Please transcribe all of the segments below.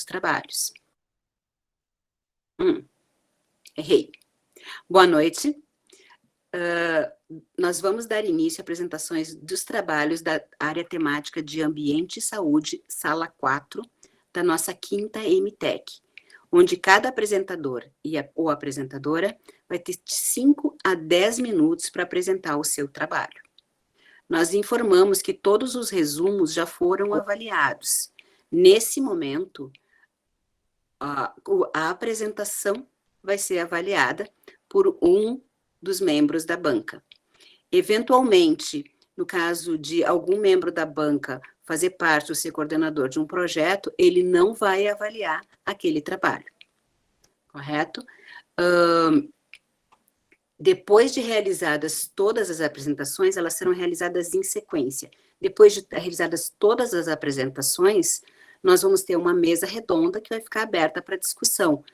trabalhos. Errei. Boa noite. Nós vamos dar início a apresentações dos trabalhos da área temática de Ambiente e Saúde, Sala 4, da nossa 5ª MTech, onde cada apresentador ou apresentadora vai ter 5 a 10 minutos para apresentar o seu trabalho. Nós informamos que todos os resumos já foram avaliados. Nesse momento, a apresentação vai ser avaliada por um dos membros da banca. Eventualmente, no caso de algum membro da banca fazer parte ou ser coordenador de um projeto, ele não vai avaliar aquele trabalho. Correto? Depois de realizadas todas as apresentações, elas serão realizadas em sequência. Depois de realizadas todas as apresentações, nós vamos ter uma mesa redonda que vai ficar aberta para discussão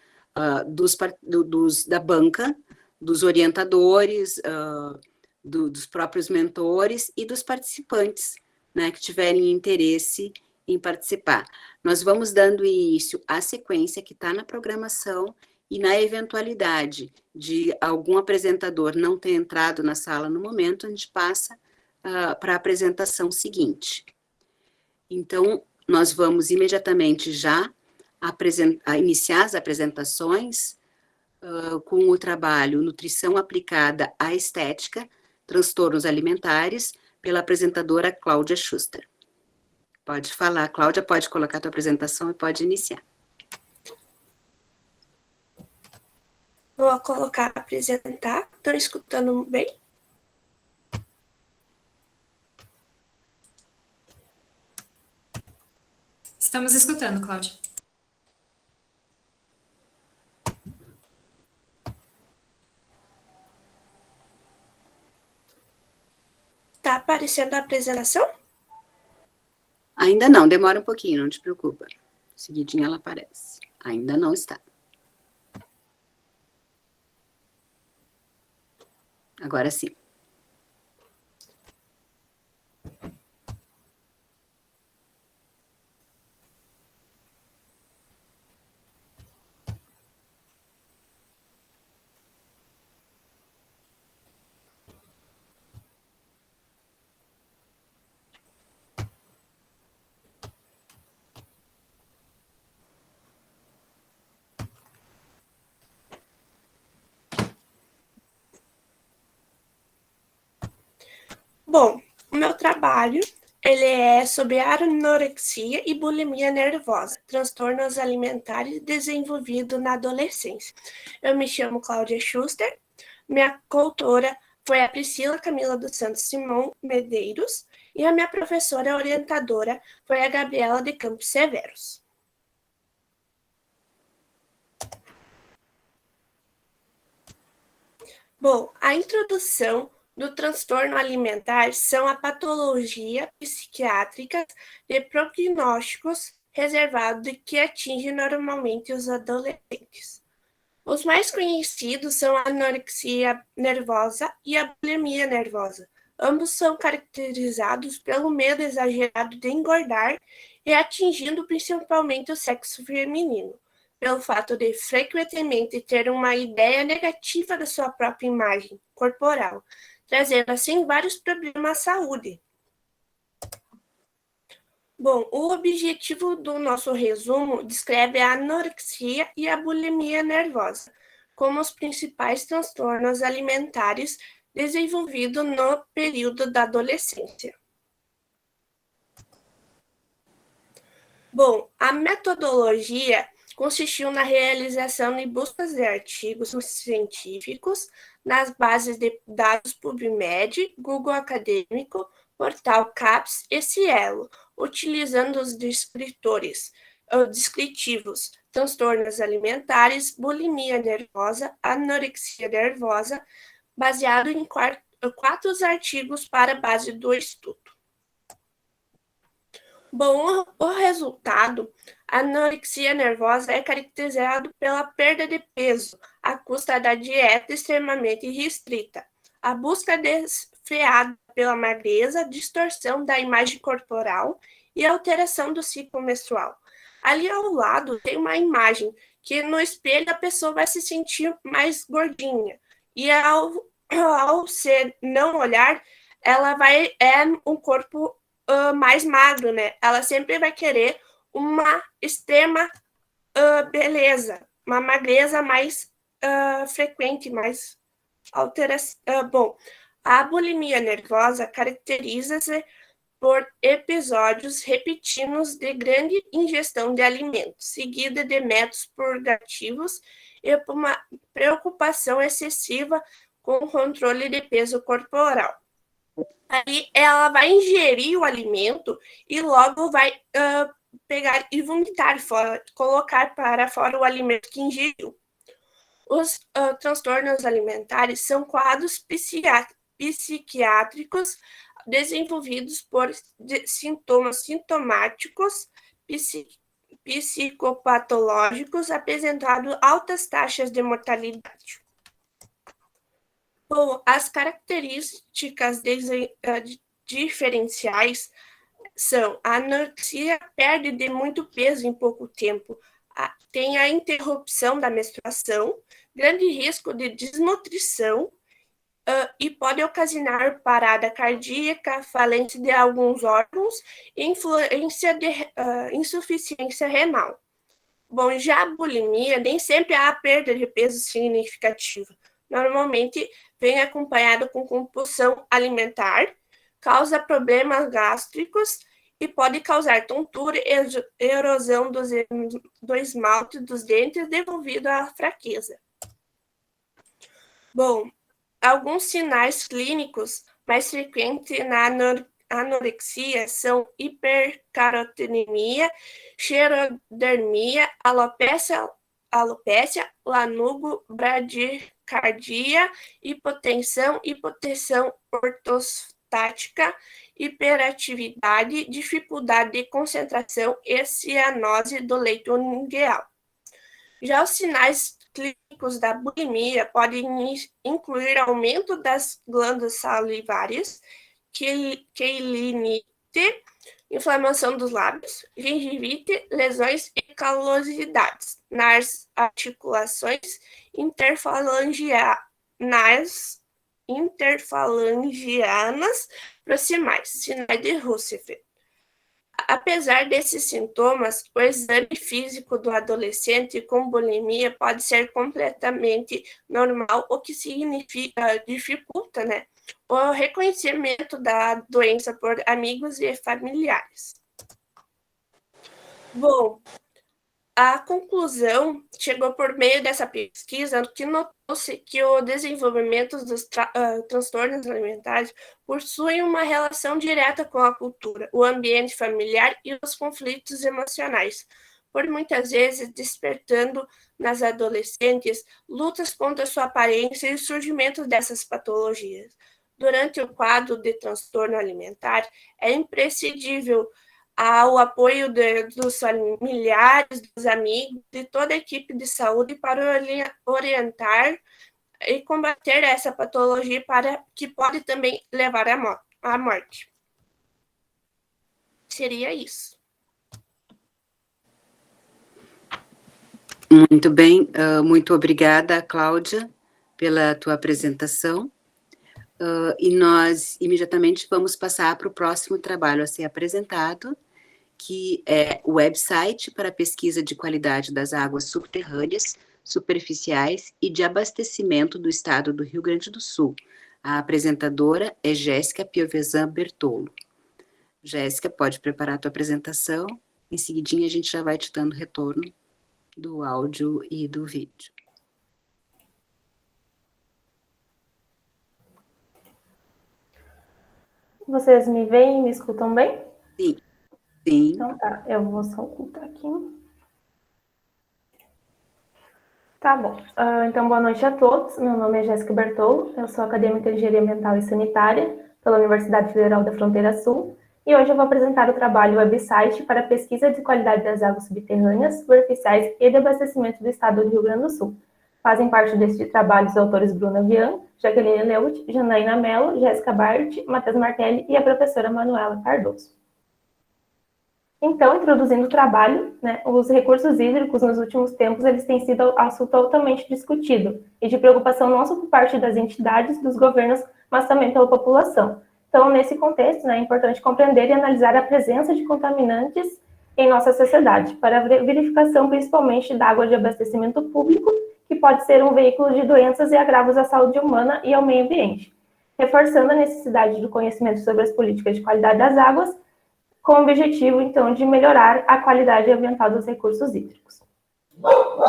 da banca, dos orientadores, dos próprios mentores e dos participantes, né, que tiverem interesse em participar. Nós vamos dando início à sequência que está na programação e na eventualidade de algum apresentador não ter entrado na sala no momento, a gente passa para a apresentação seguinte. Então, nós vamos imediatamente já iniciar as apresentações com o trabalho Nutrição Aplicada à Estética, Transtornos Alimentares, pela apresentadora Cláudia Schuster. Pode falar, Cláudia, pode colocar a tua apresentação e pode iniciar. Vou colocar apresentar. Estão escutando bem? Estamos escutando, Cláudia. Está aparecendo a apresentação? Ainda não, demora um pouquinho, não te preocupa. Seguidinho ela aparece. Ainda não está. Agora sim. Bom, o meu trabalho, ele é sobre anorexia e bulimia nervosa, transtornos alimentares desenvolvidos na adolescência. Eu me chamo Cláudia Schuster, minha coautora foi a Priscila Camila dos Santos Simão Medeiros e a minha professora orientadora foi a Gabriela de Campos Severos. Bom, a introdução do transtorno alimentar são a patologia psiquiátrica de prognósticos reservados que atinge normalmente os adolescentes. Os mais conhecidos são a anorexia nervosa e a bulimia nervosa. Ambos são caracterizados pelo medo exagerado de engordar e atingindo principalmente o sexo feminino, pelo fato de frequentemente ter uma ideia negativa da sua própria imagem corporal, trazendo assim vários problemas à saúde. Bom, o objetivo do nosso resumo descreve a anorexia e a bulimia nervosa como os principais transtornos alimentares desenvolvidos no período da adolescência. Bom, a metodologia consistiu na realização de buscas de artigos científicos nas bases de dados PubMed, Google Acadêmico, Portal CAPES e Cielo, utilizando os descritivos transtornos alimentares, bulimia nervosa, anorexia nervosa, baseado em 4 artigos para a base do estudo. Bom, o resultado, a anorexia nervosa é caracterizado pela perda de peso à custa da dieta extremamente restrita, a busca desenfreada pela magreza, distorção da imagem corporal e alteração do ciclo menstrual. Ali ao lado tem uma imagem que no espelho a pessoa vai se sentir mais gordinha. E ao ser não olhar, ela é um corpo mais magro, né? Ela sempre vai querer uma extrema beleza, uma magreza mais frequente, mais alteração. Bom, a bulimia nervosa caracteriza-se por episódios repetidos de grande ingestão de alimentos, seguida de métodos purgativos e por uma preocupação excessiva com o controle de peso corporal. Aí ela vai ingerir o alimento e logo vai pegar e vomitar fora, colocar para fora o alimento que ingeriu. Os transtornos alimentares são quadros psiquiátricos desenvolvidos por sintomas sintomáticos psicopatológicos apresentando altas taxas de mortalidade. Bom, as características diferenciais são a anorexia perde de muito peso em pouco tempo, tem a interrupção da menstruação, grande risco de desnutrição e pode ocasionar parada cardíaca, falência de alguns órgãos e insuficiência renal. Bom, já a bulimia nem sempre há perda de peso significativa. Normalmente vem acompanhado com compulsão alimentar, causa problemas gástricos e pode causar tontura e erosão do esmalte dos dentes devido à fraqueza. Bom, alguns sinais clínicos mais frequentes na anorexia são hipercarotenemia, xerodermia, alopecia, lanugo, bradicardia, hipotensão ortostática, hiperatividade, dificuldade de concentração e cianose do leito ungueal. Já os sinais clínicos da bulimia podem incluir aumento das glândulas salivares, queilinite, inflamação dos lábios, gengivite, lesões e calosidades nas articulações interfalangianas proximais, sinais de Rusev. Apesar desses sintomas, o exame físico do adolescente com bulimia pode ser completamente normal, o que dificulta, né, o reconhecimento da doença por amigos e familiares. Bom, a conclusão chegou por meio dessa pesquisa que notou-se que o desenvolvimento dos transtornos alimentares possui uma relação direta com a cultura, o ambiente familiar e os conflitos emocionais, por muitas vezes despertando nas adolescentes lutas contra sua aparência e o surgimento dessas patologias. Durante o quadro de transtorno alimentar, é imprescindível ao apoio dos familiares, dos amigos, de toda a equipe de saúde para orientar e combater essa patologia que pode também levar à morte. Seria isso. Muito bem, muito obrigada, Cláudia, pela tua apresentação. E nós imediatamente vamos passar para o próximo trabalho a ser apresentado, que é o website para pesquisa de qualidade das águas subterrâneas, superficiais e de abastecimento do estado do Rio Grande do Sul. A apresentadora é Jéssica Piovesan Bertolo. Jéssica, pode preparar a tua apresentação. Em seguidinha a gente já vai te dando retorno do áudio e do vídeo. Vocês me veem e me escutam bem? Sim. Sim. Então tá, eu vou só ocultar aqui. Tá bom. Então, boa noite a todos. Meu nome é Jéssica Bertolo, eu sou acadêmica de Engenharia Ambiental e Sanitária pela Universidade Federal da Fronteira Sul e hoje eu vou apresentar o trabalho website para pesquisa de qualidade das águas subterrâneas, superficiais e de abastecimento do estado do Rio Grande do Sul. Fazem parte deste trabalho os autores Bruna Vian, Jaqueline Leut, Janaína Mello, Jéssica Bart, Matheus Martelli e a professora Manuela Cardoso. Então, introduzindo o trabalho, né, os recursos hídricos nos últimos tempos eles têm sido assunto altamente discutido e de preocupação não só por parte das entidades, dos governos, mas também pela população. Então, nesse contexto, né, é importante compreender e analisar a presença de contaminantes em nossa sociedade, para a verificação principalmente da água de abastecimento público, que pode ser um veículo de doenças e agravos à saúde humana e ao meio ambiente, reforçando a necessidade do conhecimento sobre as políticas de qualidade das águas, com o objetivo, então, de melhorar a qualidade ambiental dos recursos hídricos.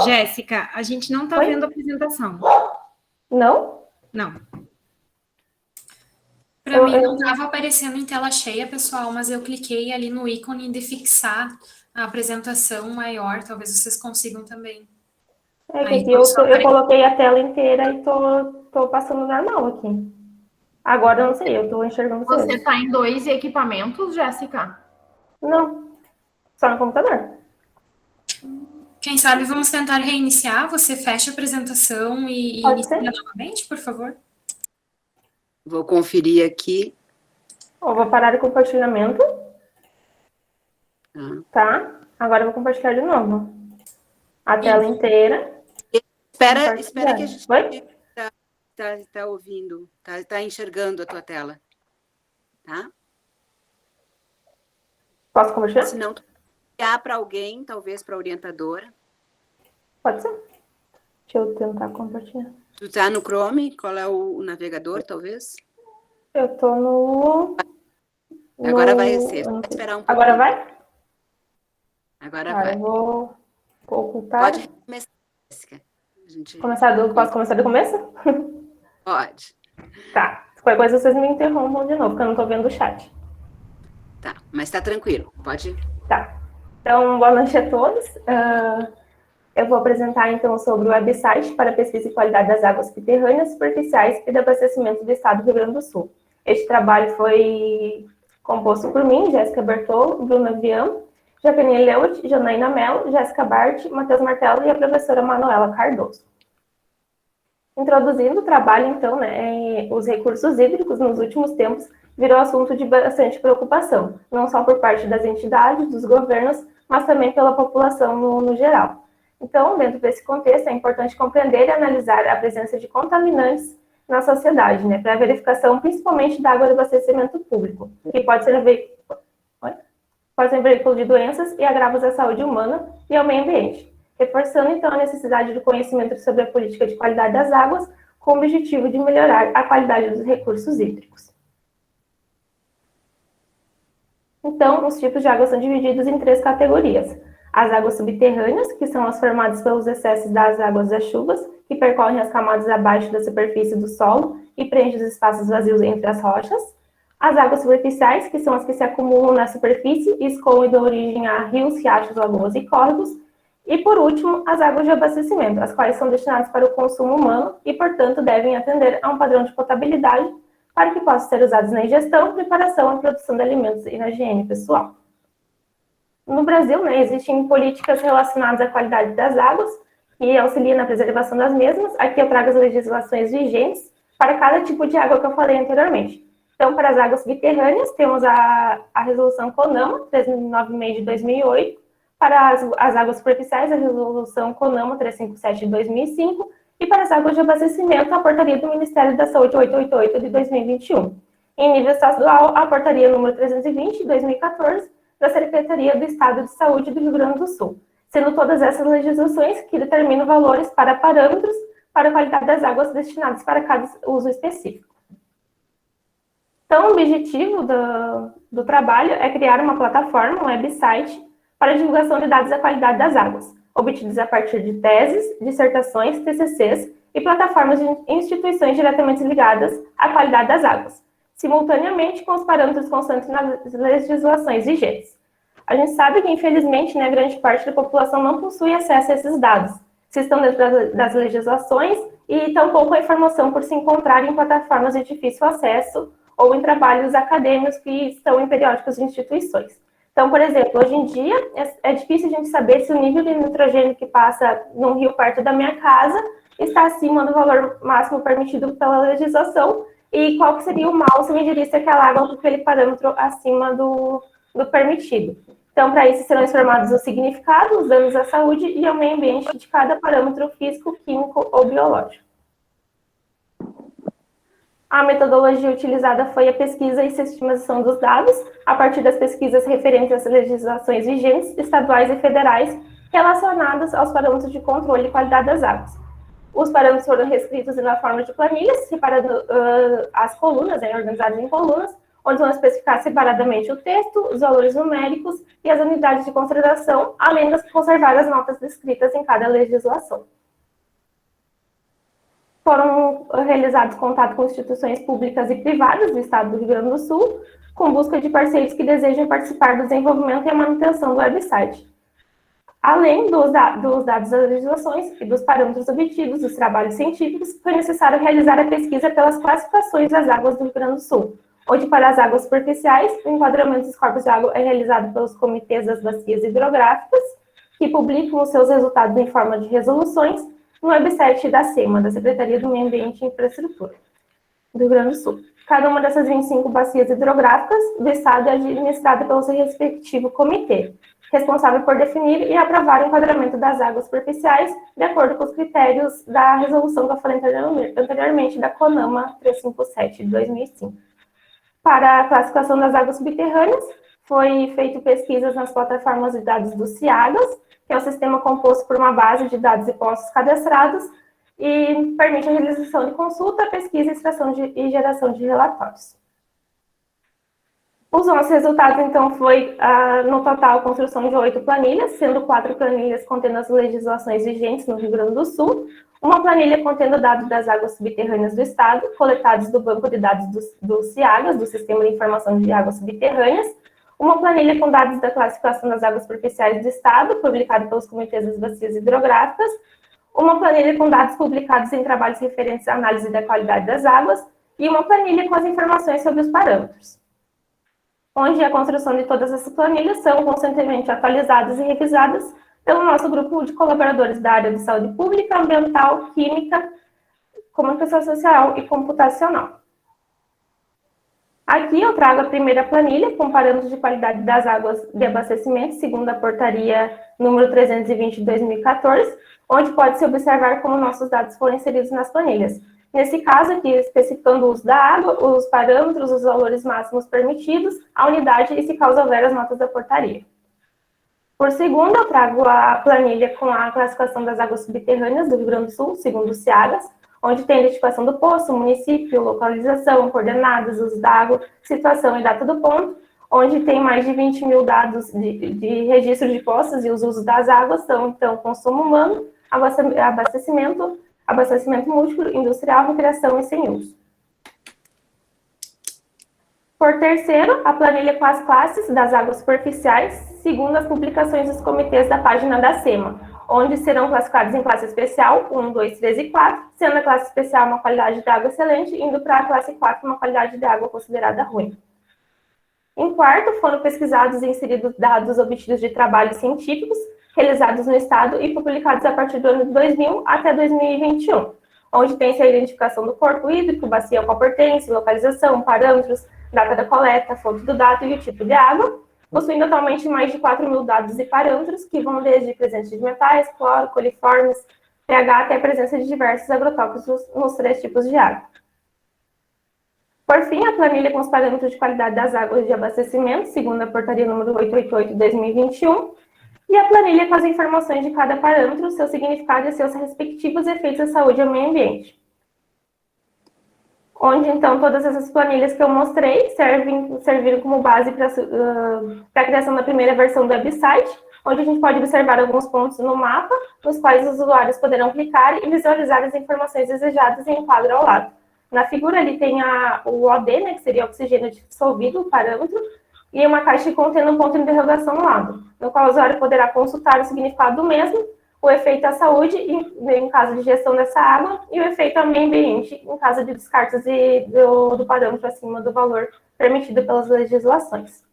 Jéssica, a gente não está vendo a apresentação. Não? Não. Para mim não estava aparecendo em tela cheia, pessoal, mas eu cliquei ali no ícone de fixar a apresentação maior, talvez vocês consigam também. É que aqui eu coloquei a tela inteira e tô passando normal aqui. Agora eu não sei, eu tô enxergando Você vocês. está em 2 equipamentos, Jéssica? Não, só no computador. Quem sabe vamos tentar reiniciar, você fecha a apresentação e Pode inicia ser. novamente, por favor. Vou conferir aqui. Eu vou parar o compartilhamento, Tá? tá? Agora eu vou compartilhar de novo. A tela inteira. Espera que a gente Oi? tá ouvindo, tá enxergando a tua tela. Tá? Posso compartilhar? Se não, tu enviar para alguém, talvez para a orientadora. Pode ser. Deixa eu tentar compartilhar. Tu tá no Chrome? Qual é o navegador, talvez? Eu tô no... Agora vai ser. eu não Pode sei. esperar um pouco. Agora vai? Agora Tá, vai. eu vou ocultar. Pode começar, Jéssica. Posso começar do começo? Pode. Tá. Se qualquer coisa, vocês me interrompam de novo, porque eu não tô vendo o chat. Tá, mas tá tranquilo. Pode. Tá. Então, boa noite a todos. Eu vou apresentar, então, sobre o website para pesquisa e qualidade das águas subterrâneas, superficiais e do abastecimento do Estado do Rio Grande do Sul. Este trabalho foi composto por mim, Jéssica Bertolo, Bruna Vian, Jaqueline Leut, Janaína Mello, Jéssica Bart, Matheus Martelo e a professora Manuela Cardoso. Introduzindo o trabalho, então, né, os recursos hídricos nos últimos tempos virou assunto de bastante preocupação, não só por parte das entidades, dos governos, mas também pela população no geral. Então, dentro desse contexto, é importante compreender e analisar a presença de contaminantes na sociedade, né, para a verificação principalmente da água de abastecimento público, que pode ser veículo de doenças e agravos à saúde humana e ao meio ambiente, reforçando, então, a necessidade do conhecimento sobre a política de qualidade das águas, com o objetivo de melhorar a qualidade dos recursos hídricos. Então, os tipos de água são divididos em 3 categorias. As águas subterrâneas, que são as formadas pelos excessos das águas das chuvas, que percorrem as camadas abaixo da superfície do solo e preenchem os espaços vazios entre as rochas. As águas superficiais, que são as que se acumulam na superfície e escoam e dão origem a rios, riachos, lagoas e córregos. E, por último, as águas de abastecimento, as quais são destinadas para o consumo humano e, portanto, devem atender a um padrão de potabilidade para que possam ser usadas na ingestão, preparação e produção de alimentos e na higiene pessoal. No Brasil, né, existem políticas relacionadas à qualidade das águas, que auxiliam na preservação das mesmas. Aqui eu trago as legislações vigentes para cada tipo de água que eu falei anteriormente. Então, para as águas subterrâneas, temos a resolução CONAMA 396 de 2008, para as águas superficiais, a resolução CONAMA 357 de 2005, e para as águas de abastecimento, a portaria do Ministério da Saúde 888 de 2021. Em nível estadual, a portaria número 320 de 2014, da Secretaria do Estado de Saúde do Rio Grande do Sul, sendo todas essas legislações que determinam valores para parâmetros para a qualidade das águas destinadas para cada uso específico. Então, o objetivo do trabalho é criar uma plataforma, um website, para a divulgação de dados da qualidade das águas, obtidos a partir de teses, dissertações, TCCs e plataformas de instituições diretamente ligadas à qualidade das águas, simultaneamente com os parâmetros constantes nas legislações vigentes. A gente sabe que, infelizmente, né, grande parte da população não possui acesso a esses dados, se estão dentro das legislações e tampouco a informação por se encontrar em plataformas de difícil acesso ou em trabalhos acadêmicos que estão em periódicos de instituições. Então, por exemplo, hoje em dia é difícil a gente saber se o nível de nitrogênio que passa num rio perto da minha casa está acima do valor máximo permitido pela legislação e qual que seria o mal se medirisse aquela água com aquele parâmetro acima do permitido. Então, para isso, serão informados o significado, os danos à saúde e ao meio ambiente de cada parâmetro físico, químico ou biológico. A metodologia utilizada foi a pesquisa e estimação dos dados, a partir das pesquisas referentes às legislações vigentes, estaduais e federais, relacionadas aos parâmetros de controle e qualidade das águas. Os parâmetros foram reescritos na forma de planilhas, separando as colunas, organizadas em colunas, onde vão especificar separadamente o texto, os valores numéricos e as unidades de consideração, além de conservar as notas descritas em cada legislação. Foram realizados contato com instituições públicas e privadas do Estado do Rio Grande do Sul, com busca de parceiros que desejam participar do desenvolvimento e a manutenção do website. Além dos dados das legislações e dos parâmetros obtidos dos trabalhos científicos, foi necessário realizar a pesquisa pelas classificações das águas do Rio Grande do Sul, onde para as águas superficiais, o enquadramento dos corpos de água é realizado pelos comitês das bacias hidrográficas, que publicam os seus resultados em forma de resoluções no website da SEMA, da Secretaria do Meio Ambiente e Infraestrutura do Rio Grande do Sul. Cada uma dessas 25 bacias hidrográficas do Estado é administrada pelo seu respectivo comitê, responsável por definir e aprovar o enquadramento das águas superficiais, de acordo com os critérios da resolução que eu falei anteriormente, da CONAMA 357, de 2005. Para a classificação das águas subterrâneas, foi feito pesquisas nas plataformas de dados do CIAGAS, que é um sistema composto por uma base de dados e postos cadastrados e permite a realização de consulta, pesquisa, extração e geração de relatórios. Os nossos resultados, então, foi, no total, a construção de 8 planilhas, sendo 4 planilhas contendo as legislações vigentes no Rio Grande do Sul, uma planilha contendo dados das águas subterrâneas do Estado, coletados do banco de dados do CIAGAS, do Sistema de Informação de Águas Subterrâneas, uma planilha com dados da classificação das águas superficiais do Estado, publicada pelos comitês das bacias hidrográficas, uma planilha com dados publicados em trabalhos referentes à análise da qualidade das águas e uma planilha com as informações sobre os parâmetros, onde a construção de todas essas planilhas são constantemente atualizadas e revisadas pelo nosso grupo de colaboradores da área de saúde pública, ambiental, química, comunicação social e computacional. Aqui eu trago a primeira planilha com parâmetros de qualidade das águas de abastecimento, segundo a portaria número 320 de 2014, onde pode-se observar como nossos dados foram inseridos nas planilhas. Nesse caso aqui, especificando o uso da água, os parâmetros, os valores máximos permitidos, a unidade e, se caso houver, as notas da portaria. Por segundo, eu trago a planilha com a classificação das águas subterrâneas do Rio Grande do Sul, segundo o CIAGAS, onde tem a identificação do poço, município, localização, coordenadas, uso da água, situação e data do ponto, onde tem mais de 20 mil dados de registro de poços e os usos das águas, são, então, consumo humano, abastecimento múltiplo, industrial, recreação e sem uso. Por terceiro, a planilha com as classes das águas superficiais, segundo as publicações dos comitês da página da SEMA, onde serão classificados em classe especial 1, 2, 3 e 4, sendo a classe especial uma qualidade de água excelente, indo para a classe 4 uma qualidade de água considerada ruim. Em quarto, foram pesquisados e inseridos dados obtidos de trabalhos científicos realizados no Estado e publicados a partir do ano de 2000 até 2021, onde tem-se a identificação do corpo hídrico, bacia ao qual pertence, localização, parâmetros, data da coleta, fonte do dado e o tipo de água, possuindo atualmente mais de 4 mil dados e parâmetros que vão desde presença de metais, cloro, coliformes, pH até a presença de diversos agrotóxicos nos 3 tipos de água. Por fim, a planilha com os parâmetros de qualidade das águas de abastecimento, segundo a portaria número 888 de 2021, e a planilha com as informações de cada parâmetro, seu significado e seus respectivos efeitos à saúde e ao meio ambiente. Onde, então, todas essas planilhas que eu mostrei serviram como base para a criação da primeira versão do website, onde a gente pode observar alguns pontos no mapa, nos quais os usuários poderão clicar e visualizar as informações desejadas em um quadro ao lado. Na figura ali tem o OD, né, que seria oxigênio dissolvido, o parâmetro, e uma caixa contendo um ponto de interrogação no lado, no qual o usuário poderá consultar o significado do mesmo, o efeito à saúde, em caso de gestão dessa água, e o efeito ao meio ambiente, em caso de descartes do parâmetro acima do valor permitido pelas legislações.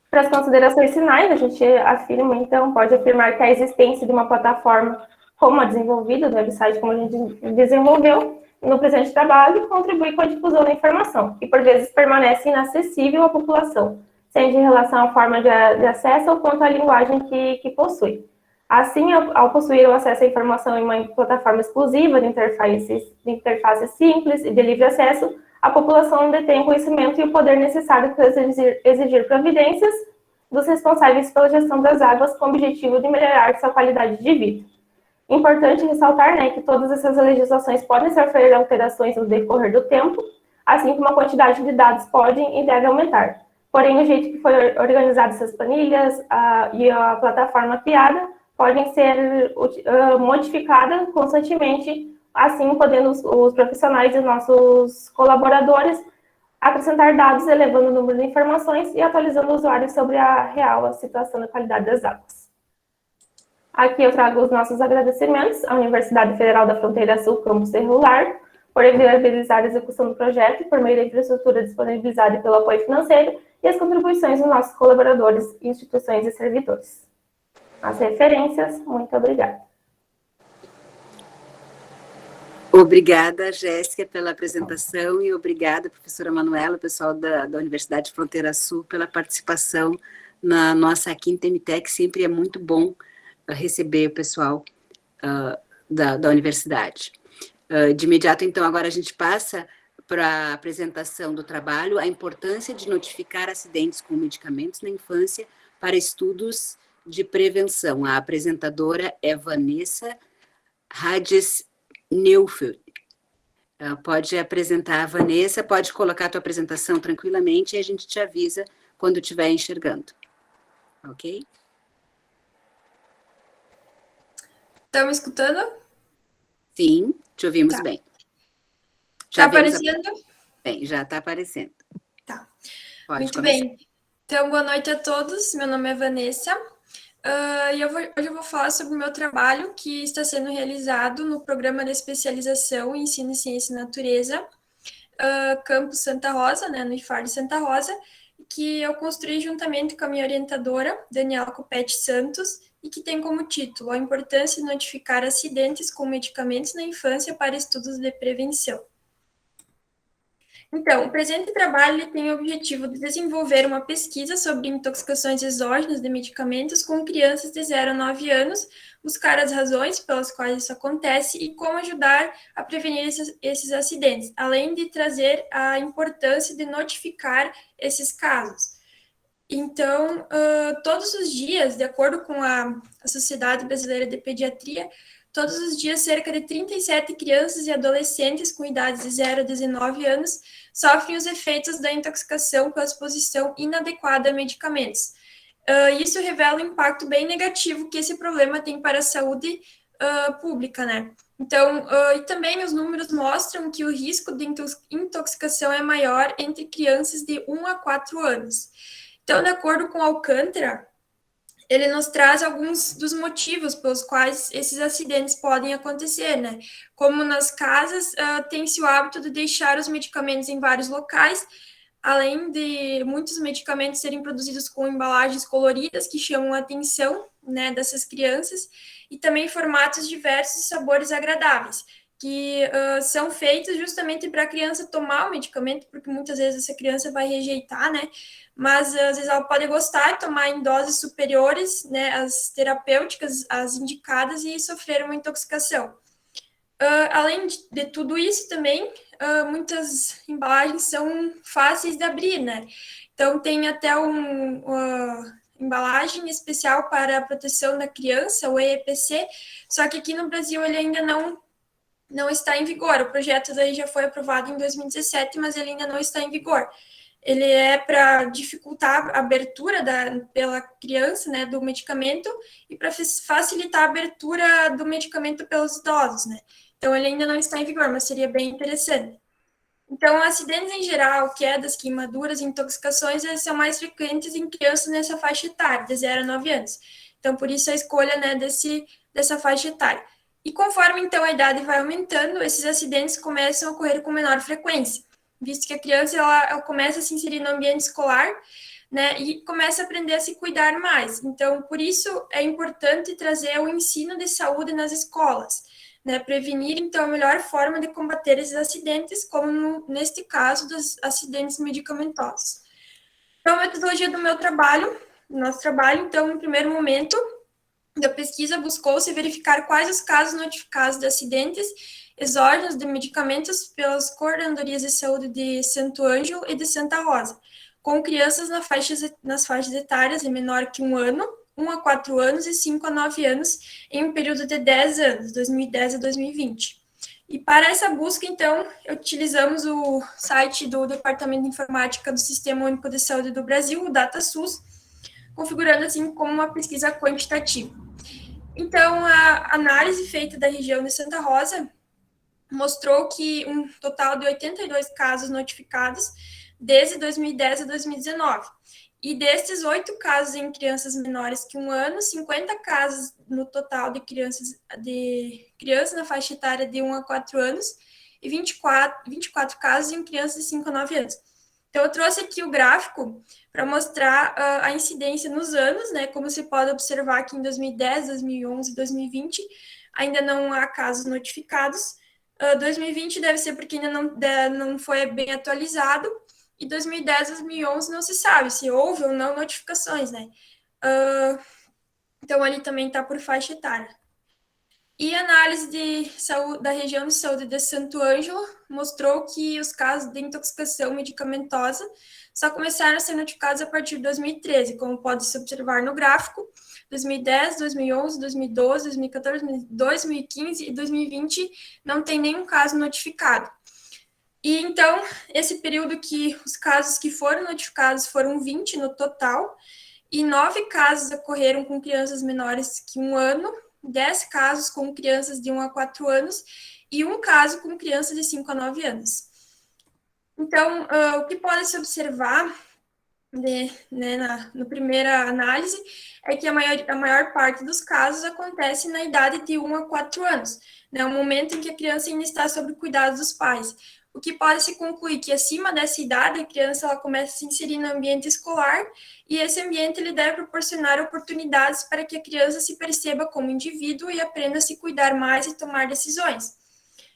Para as considerações finais, a gente afirma, então, pode afirmar que a existência de uma plataforma como a desenvolvida do website, como a gente desenvolveu, no presente trabalho, contribui com a difusão da informação, que por vezes permanece inacessível à população, seja em relação à forma de acesso ou quanto à linguagem que possui. Assim, ao possuir o acesso à informação em uma plataforma exclusiva de interface simples e de livre acesso, a população detém o conhecimento e o poder necessário para exigir providências dos responsáveis pela gestão das águas com o objetivo de melhorar sua qualidade de vida. Importante ressaltar, né, que todas essas legislações podem sofrer alterações no decorrer do tempo, assim como a quantidade de dados pode e deve aumentar. Porém, o jeito que foi organizado essas planilhas e a plataforma criada podem ser modificadas constantemente, assim podendo os profissionais e nossos colaboradores acrescentar dados, elevando o número de informações e atualizando o usuário sobre a real situação da qualidade das águas. Aqui eu trago os nossos agradecimentos à Universidade Federal da Fronteira Sul, Campus Irregular, por viabilizar a execução do projeto por meio da infraestrutura disponibilizada pelo apoio financeiro e as contribuições dos nossos colaboradores, instituições e servidores. As referências, muito obrigada. Obrigada, Jéssica, pela apresentação e obrigada, professora Manuela, pessoal da Universidade Fronteira Sul, pela participação na nossa quinta MTEC. Sempre é muito bom receber o pessoal da universidade. De imediato, então, agora a gente passa para a apresentação do trabalho, a importância de notificar acidentes com medicamentos na infância para estudos de prevenção. A apresentadora é Vanessa Hades Neufeld. Pode apresentar a Vanessa, pode colocar a tua apresentação tranquilamente e a gente te avisa quando estiver enxergando. Ok? Estão me escutando? Sim, te ouvimos Tá. bem. Está aparecendo? Bem, já está aparecendo. Tá. Pode Muito começar. bem. Então, boa noite a todos. Meu nome é Vanessa. E hoje eu vou falar sobre o meu trabalho que está sendo realizado no Programa de Especialização em Ensino e Ciência e Natureza, Campus Santa Rosa, né, no IFAR de Santa Rosa, que eu construí juntamente com a minha orientadora, Daniela Copete Santos, e que tem como título A Importância de Notificar Acidentes com Medicamentos na Infância para Estudos de Prevenção. Então, o presente trabalho tem o objetivo de desenvolver uma pesquisa sobre intoxicações exógenas de medicamentos com crianças de 0 a 9 anos, buscar as razões pelas quais isso acontece e como ajudar a prevenir esses acidentes, além de trazer a importância de notificar esses casos. Então, todos os dias, de acordo com a Sociedade Brasileira de Pediatria, todos os dias, cerca de 37 crianças e adolescentes com idades de 0 a 19 anos sofrem os efeitos da intoxicação pela exposição inadequada a medicamentos. Isso revela um impacto bem negativo que esse problema tem para a saúde pública, né? Então, e também os números mostram que o risco de intoxicação é maior entre crianças de 1 a 4 anos. Então, de acordo com Alcântara, ele nos traz alguns dos motivos pelos quais esses acidentes podem acontecer, né? Como nas casas, tem-se o hábito de deixar os medicamentos em vários locais, além de muitos medicamentos serem produzidos com embalagens coloridas que chamam a atenção, né, dessas crianças, e também formatos diversos e sabores agradáveis, que são feitos justamente para a criança tomar o medicamento, porque muitas vezes essa criança vai rejeitar, né? Mas às vezes ela pode gostar de tomar em doses superiores, né, as terapêuticas, as indicadas, e sofrer uma intoxicação. Além de tudo isso também, muitas embalagens são fáceis de abrir, né? Então tem até uma embalagem especial para a proteção da criança, o EEPC, só que aqui no Brasil ele ainda não está em vigor. O projeto daí já foi aprovado em 2017, mas ele ainda não está em vigor. Ele é para dificultar a abertura pela criança, né, do medicamento e para facilitar a abertura do medicamento pelos idosos, né? Então, ele ainda não está em vigor, mas seria bem interessante. Então, acidentes em geral, quedas, queimaduras, intoxicações, eles são mais frequentes em crianças nessa faixa etária, de 0 a 9 anos. Então, por isso a escolha, né, dessa faixa etária. E conforme, então, a idade vai aumentando, esses acidentes começam a ocorrer com menor frequência, visto que a criança ela começa a se inserir no ambiente escolar, né, e começa a aprender a se cuidar mais. Então, por isso é importante trazer o ensino de saúde nas escolas, né, prevenir, então, a melhor forma de combater esses acidentes, como neste caso dos acidentes medicamentosos. Então, a metodologia do meu trabalho, do nosso trabalho, então, no primeiro momento da pesquisa, buscou-se verificar quais os casos notificados de acidentes exógenos de medicamentos pelas coordenadorias de saúde de Santo Ângelo e de Santa Rosa, com crianças nas faixas etárias de menor que 1 ano, 1 a 4 anos e 5 a 9 anos, em um período de 10 anos, 2010 a 2020. E para essa busca, então, utilizamos o site do Departamento de Informática do Sistema Único de Saúde do Brasil, o DataSUS, configurando assim como uma pesquisa quantitativa. Então, a análise feita da região de Santa Rosa mostrou que um total de 82 casos notificados desde 2010 a 2019. E destes 8 casos em crianças menores que 1 ano, 50 casos no total de crianças na faixa etária de 1 a 4 anos e 24 casos em crianças de 5 a 9 anos. Então, eu trouxe aqui o gráfico para mostrar a incidência nos anos, né? Como você pode observar que em 2010, 2011 e 2020 ainda não há casos notificados. 2020 deve ser porque ainda não foi bem atualizado. E 2010, 2011 não se sabe se houve ou não notificações, né? Então, ali também está por faixa etária. E a análise de saúde, da região de saúde de Santo Ângelo mostrou que os casos de intoxicação medicamentosa só começaram a ser notificados a partir de 2013, como pode-se observar no gráfico. 2010, 2011, 2012, 2014, 2015 e 2020 não tem nenhum caso notificado. E então, esse período que os casos que foram notificados foram 20 no total, e 9 casos ocorreram com crianças menores que 1 ano, 10 casos com crianças de 1 a 4 anos, e 1 caso com crianças de 5 a 9 anos. Então, o que pode se observar na primeira análise é que a maior parte dos casos acontece na idade de 1 a 4 anos, né, o momento em que a criança ainda está sob o cuidado dos pais. O que pode se concluir que acima dessa idade a criança ela começa a se inserir no ambiente escolar e esse ambiente ele deve proporcionar oportunidades para que a criança se perceba como indivíduo e aprenda a se cuidar mais e tomar decisões.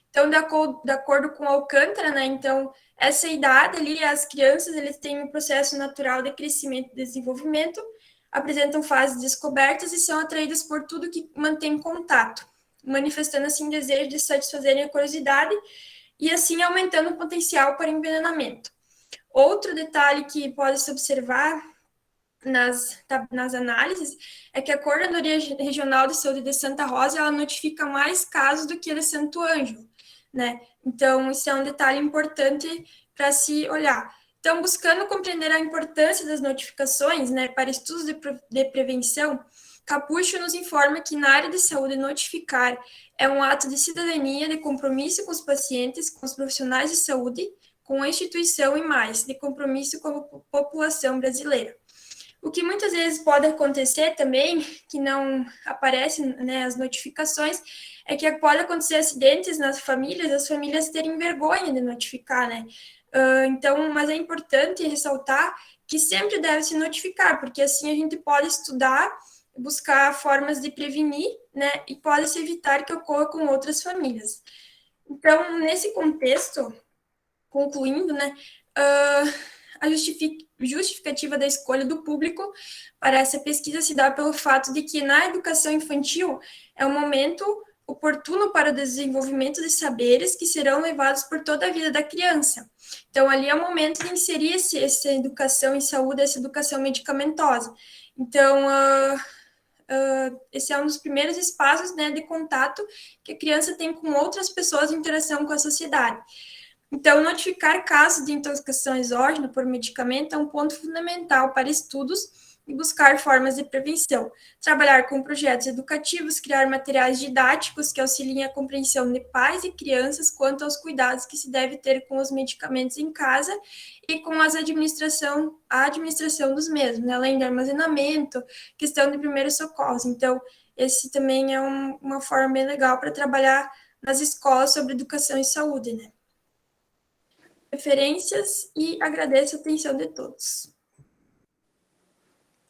Então, de acordo com Alcântara, né, então, essa idade ali, as crianças eles têm um processo natural de crescimento e desenvolvimento, apresentam fases descobertas e são atraídas por tudo que mantém contato, manifestando assim desejo de satisfazerem a curiosidade e assim aumentando o potencial para envenenamento. Outro detalhe que pode se observar nas análises é que a Coordenadoria Regional de Saúde de Santa Rosa ela notifica mais casos do que a de Santo Ângelo, né? Então, isso é um detalhe importante para se olhar. Então, buscando compreender a importância das notificações, né, para estudos de prevenção, Capucho nos informa que na área de saúde notificar é um ato de cidadania, de compromisso com os pacientes, com os profissionais de saúde, com a instituição e mais, de compromisso com a população brasileira. O que muitas vezes pode acontecer também, que não aparecem, né, as notificações, é que pode acontecer acidentes nas famílias, as famílias terem vergonha de notificar, né? Então, mas é importante ressaltar que sempre deve se notificar, porque assim a gente pode estudar, buscar formas de prevenir, né, e pode-se evitar que ocorra com outras famílias. Então, nesse contexto, concluindo, né, a justificativa da escolha do público para essa pesquisa se dá pelo fato de que na educação infantil é um momento oportuno para o desenvolvimento de saberes que serão levados por toda a vida da criança. Então, ali é o momento de inserir essa educação em saúde, essa educação medicamentosa. Então, esse é um dos primeiros espaços, né, de contato que a criança tem com outras pessoas em interação com a sociedade. Então, notificar casos de intoxicação exógena por medicamento é um ponto fundamental para estudos e buscar formas de prevenção. Trabalhar com projetos educativos, criar materiais didáticos que auxiliem a compreensão de pais e crianças quanto aos cuidados que se deve ter com os medicamentos em casa e com a administração dos mesmos, né? Além do armazenamento, questão de primeiros socorros. Então, esse também é uma forma bem legal para trabalhar nas escolas sobre educação e saúde, né? Referências e agradeço a atenção de todos.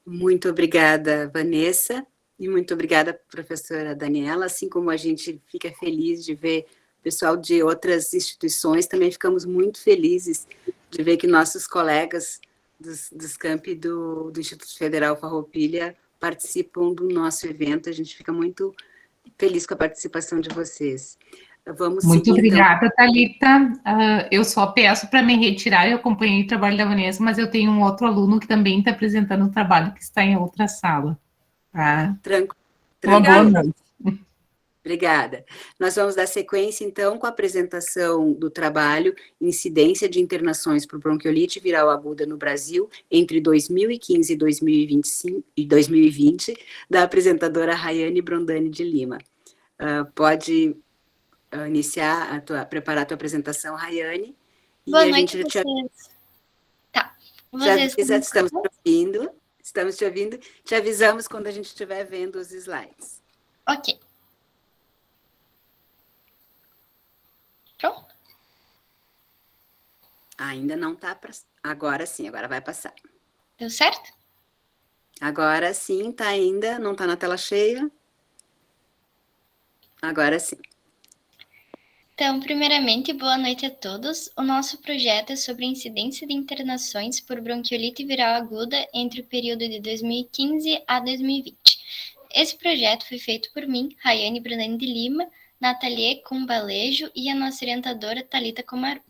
Muito obrigada, Vanessa, e muito obrigada, professora Daniela, assim como a gente fica feliz de ver o pessoal de outras instituições, também ficamos muito felizes de ver que nossos colegas dos campi do Instituto Federal Farroupilha participam do nosso evento. A gente fica muito feliz com a participação de vocês. Vamos Muito seguir, obrigada, Thalita. Eu só peço para me retirar, eu acompanhei o trabalho da Vanessa, mas eu tenho um outro aluno que também está apresentando um trabalho que está em outra sala. Tá? Uma boa noite. Obrigada. Nós vamos dar sequência, então, com a apresentação do trabalho Incidência de Internações por Bronquiolite Viral Aguda no Brasil entre 2015 e 2020, da apresentadora Rayane Brondani de Lima. Pode iniciar, preparar a tua apresentação, Rayane. Boa noite, vocês. Tá. Já estamos te ouvindo. Te avisamos quando a gente estiver vendo os slides. Ok. Pronto? Ainda não está. Agora sim, agora vai passar. Deu certo? Agora sim, tá ainda, não está na tela cheia. Agora sim. Então, primeiramente, boa noite a todos. O nosso projeto é sobre a incidência de internações por bronquiolite viral aguda entre o período de 2015 a 2020. Esse projeto foi feito por mim, Rayane Brandani de Lima, Nathalie Cumbalejo e a nossa orientadora Thalita Comaru.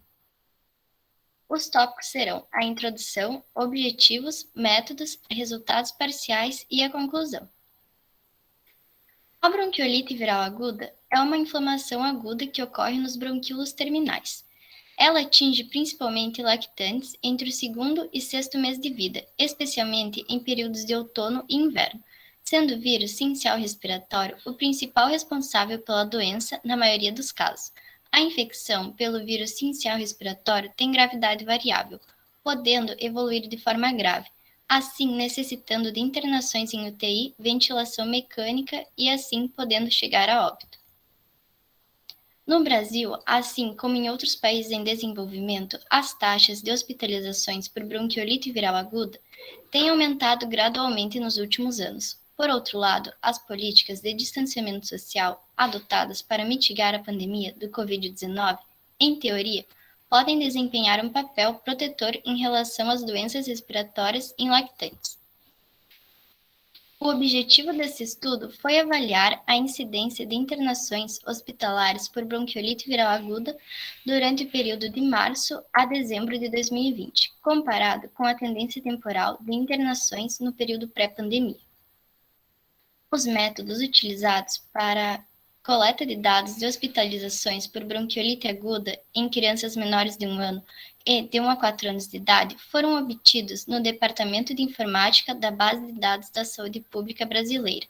Os tópicos serão a introdução, objetivos, métodos, resultados parciais e a conclusão. A bronquiolite viral aguda é uma inflamação aguda que ocorre nos bronquíolos terminais. Ela atinge principalmente lactantes entre o 2º e 6º mês de vida, especialmente em períodos de outono e inverno, sendo o vírus sincial respiratório o principal responsável pela doença na maioria dos casos. A infecção pelo vírus sincial respiratório tem gravidade variável, podendo evoluir de forma grave, assim necessitando de internações em UTI, ventilação mecânica e assim podendo chegar a óbito. No Brasil, assim como em outros países em desenvolvimento, as taxas de hospitalizações por bronquiolite viral aguda têm aumentado gradualmente nos últimos anos. Por outro lado, as políticas de distanciamento social adotadas para mitigar a pandemia do Covid-19, em teoria, podem desempenhar um papel protetor em relação às doenças respiratórias em lactantes. O objetivo desse estudo foi avaliar a incidência de internações hospitalares por bronquiolite viral aguda durante o período de março a dezembro de 2020, comparado com a tendência temporal de internações no período pré-pandemia. Os métodos utilizados para coleta de dados de hospitalizações por bronquiolite aguda em crianças menores de 1 ano e de 1 a 4 anos de idade foram obtidos no Departamento de Informática da Base de Dados da Saúde Pública Brasileira,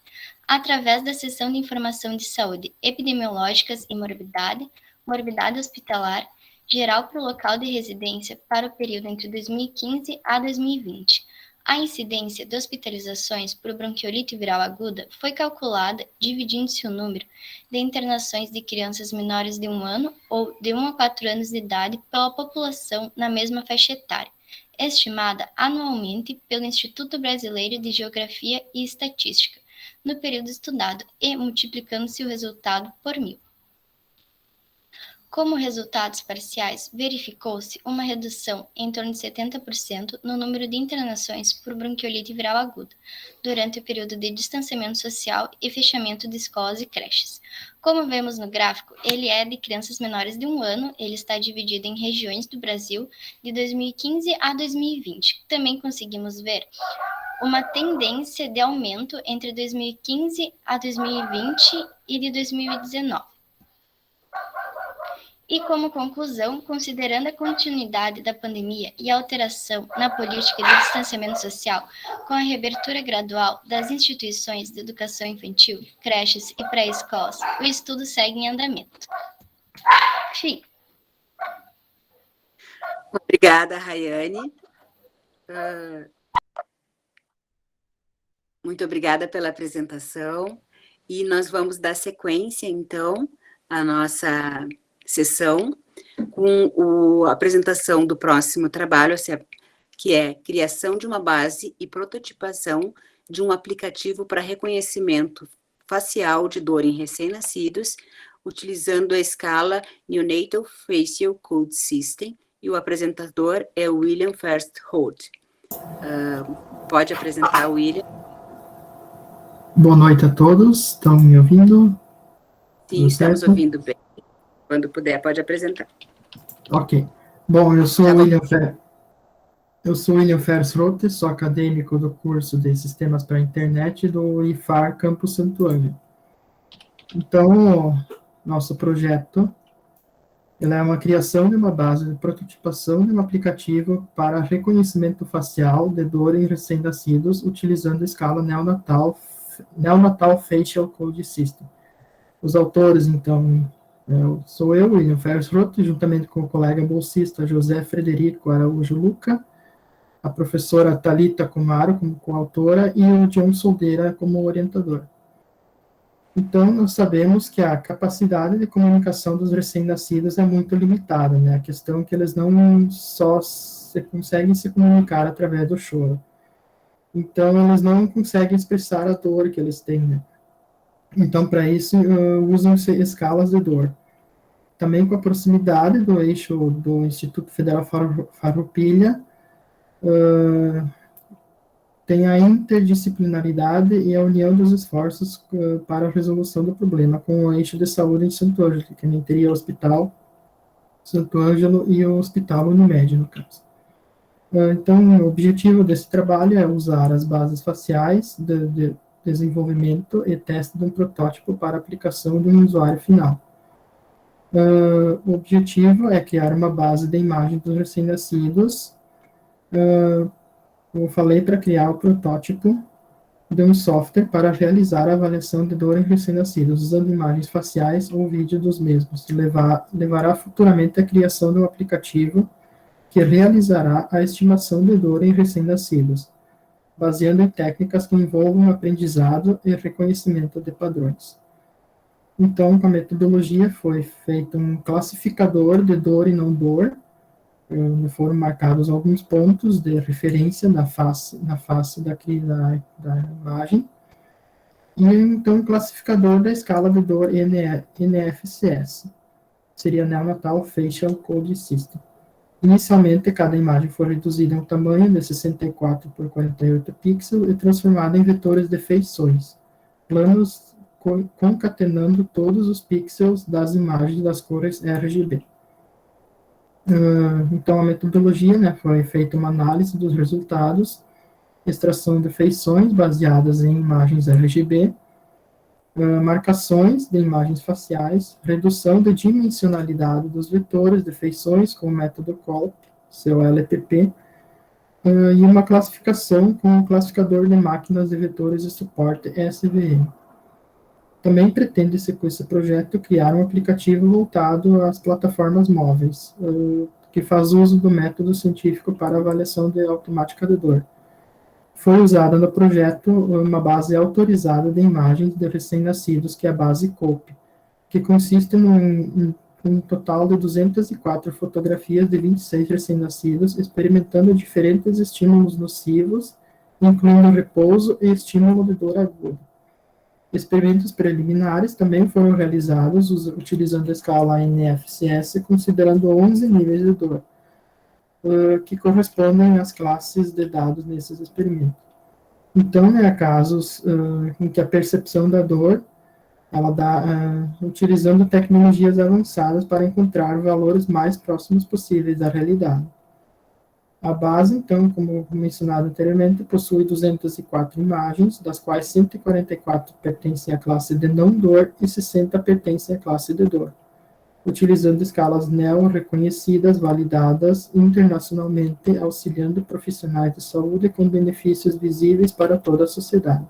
através da Seção de Informação de Saúde Epidemiológicas e Morbidade Hospitalar, geral para o local de residência para o período entre 2015 a 2020. A incidência de hospitalizações por bronquiolite viral aguda foi calculada dividindo-se o número de internações de crianças menores de 1 ano ou de 1 a 4 anos de idade pela população na mesma faixa etária, estimada anualmente pelo Instituto Brasileiro de Geografia e Estatística, no período estudado e multiplicando-se o resultado por 1000. Como resultados parciais, verificou-se uma redução em torno de 70% no número de internações por bronquiolite viral aguda, durante o período de distanciamento social e fechamento de escolas e creches. Como vemos no gráfico, ele é de crianças menores de 1 ano, ele está dividido em regiões do Brasil de 2015 a 2020. Também conseguimos ver uma tendência de aumento entre 2015 a 2020 e de 2019. E como conclusão, considerando a continuidade da pandemia e a alteração na política de distanciamento social, com a reabertura gradual das instituições de educação infantil, creches e pré-escolas, o estudo segue em andamento. Fim. Obrigada, Rayane. Muito obrigada pela apresentação. E nós vamos dar sequência, então, à nossa sessão com a apresentação do próximo trabalho, que é criação de uma base e prototipação de um aplicativo para reconhecimento facial de dor em recém-nascidos, utilizando a escala Neonatal Facial Code System, e o apresentador é William First Holt. Pode apresentar, William. Boa noite a todos, estão me ouvindo? Sim, estamos ouvindo bem. Quando puder, pode apresentar. Ok. Bom, eu sou William Ferres Rote, sou acadêmico do curso de Sistemas para a Internet do IFAR Campus Santo Ângelo. Então, nosso projeto ele é uma criação de uma base de prototipação de um aplicativo para reconhecimento facial de dor em recém-nascidos, utilizando a escala Neonatal Facial Code System. Os autores, então, sou eu, William Ferres Rote, juntamente com o colega bolsista José Frederico Araújo Luca, a professora Thalita Kumaro como coautora e o John Soldeira como orientador. Então, nós sabemos que a capacidade de comunicação dos recém-nascidos é muito limitada, né? A questão é que eles não só conseguem se comunicar através do choro. Então, eles não conseguem expressar a dor que eles têm, né? Então, para isso, usam-se escalas de dor. Também com a proximidade do eixo do Instituto Federal Farroupilha, tem a interdisciplinaridade e a união dos esforços para a resolução do problema, com o eixo de saúde em Santo Ângelo, que nem teria o Hospital Santo Ângelo e o Hospital Unimed, no caso. Então, o objetivo desse trabalho é usar as bases faciais de desenvolvimento e teste de um protótipo para aplicação de um usuário final. O objetivo é criar uma base de imagem dos recém-nascidos, eu falei para criar o protótipo de um software para realizar a avaliação de dor em recém-nascidos, usando imagens faciais ou vídeo dos mesmos. Levará futuramente à criação de um aplicativo que realizará a estimação de dor em recém-nascidos, baseando em técnicas que envolvam aprendizado e reconhecimento de padrões. Então, com a metodologia, foi feito um classificador de dor e não dor, foram marcados alguns pontos de referência na face da imagem, e então um classificador da escala de dor NFCS, seria Neonatal Facial Code System. Inicialmente, cada imagem foi reduzida em um tamanho de 64 por 48 pixels e transformada em vetores de feições, planos concatenando todos os pixels das imagens das cores RGB. Então, a metodologia, né, foi feita uma análise dos resultados, extração de feições baseadas em imagens RGB, marcações de imagens faciais, redução da dimensionalidade dos vetores de feições com o método COLP, seu LPP, e uma classificação com o classificador de máquinas de vetores de suporte SVM. Também pretende-se, com esse projeto, criar um aplicativo voltado às plataformas móveis, que faz uso do método científico para avaliação de automática de dor. Foi usada no projeto uma base autorizada de imagens de recém-nascidos, que é a base COPE, que consiste num total de 204 fotografias de 26 recém-nascidos, experimentando diferentes estímulos nocivos, incluindo repouso e estímulo de dor aguda. Experimentos preliminares também foram realizados utilizando a escala NFCS, considerando 11 níveis de dor, que correspondem às classes de dados nesses experimentos. Então, há casos em que a percepção da dor, ela dá, utilizando tecnologias avançadas para encontrar valores mais próximos possíveis da realidade. A base, então, como mencionado anteriormente, possui 204 imagens, das quais 144 pertencem à classe de não dor e 60 pertencem à classe de dor, utilizando escalas NEO reconhecidas, validadas internacionalmente, auxiliando profissionais de saúde com benefícios visíveis para toda a sociedade.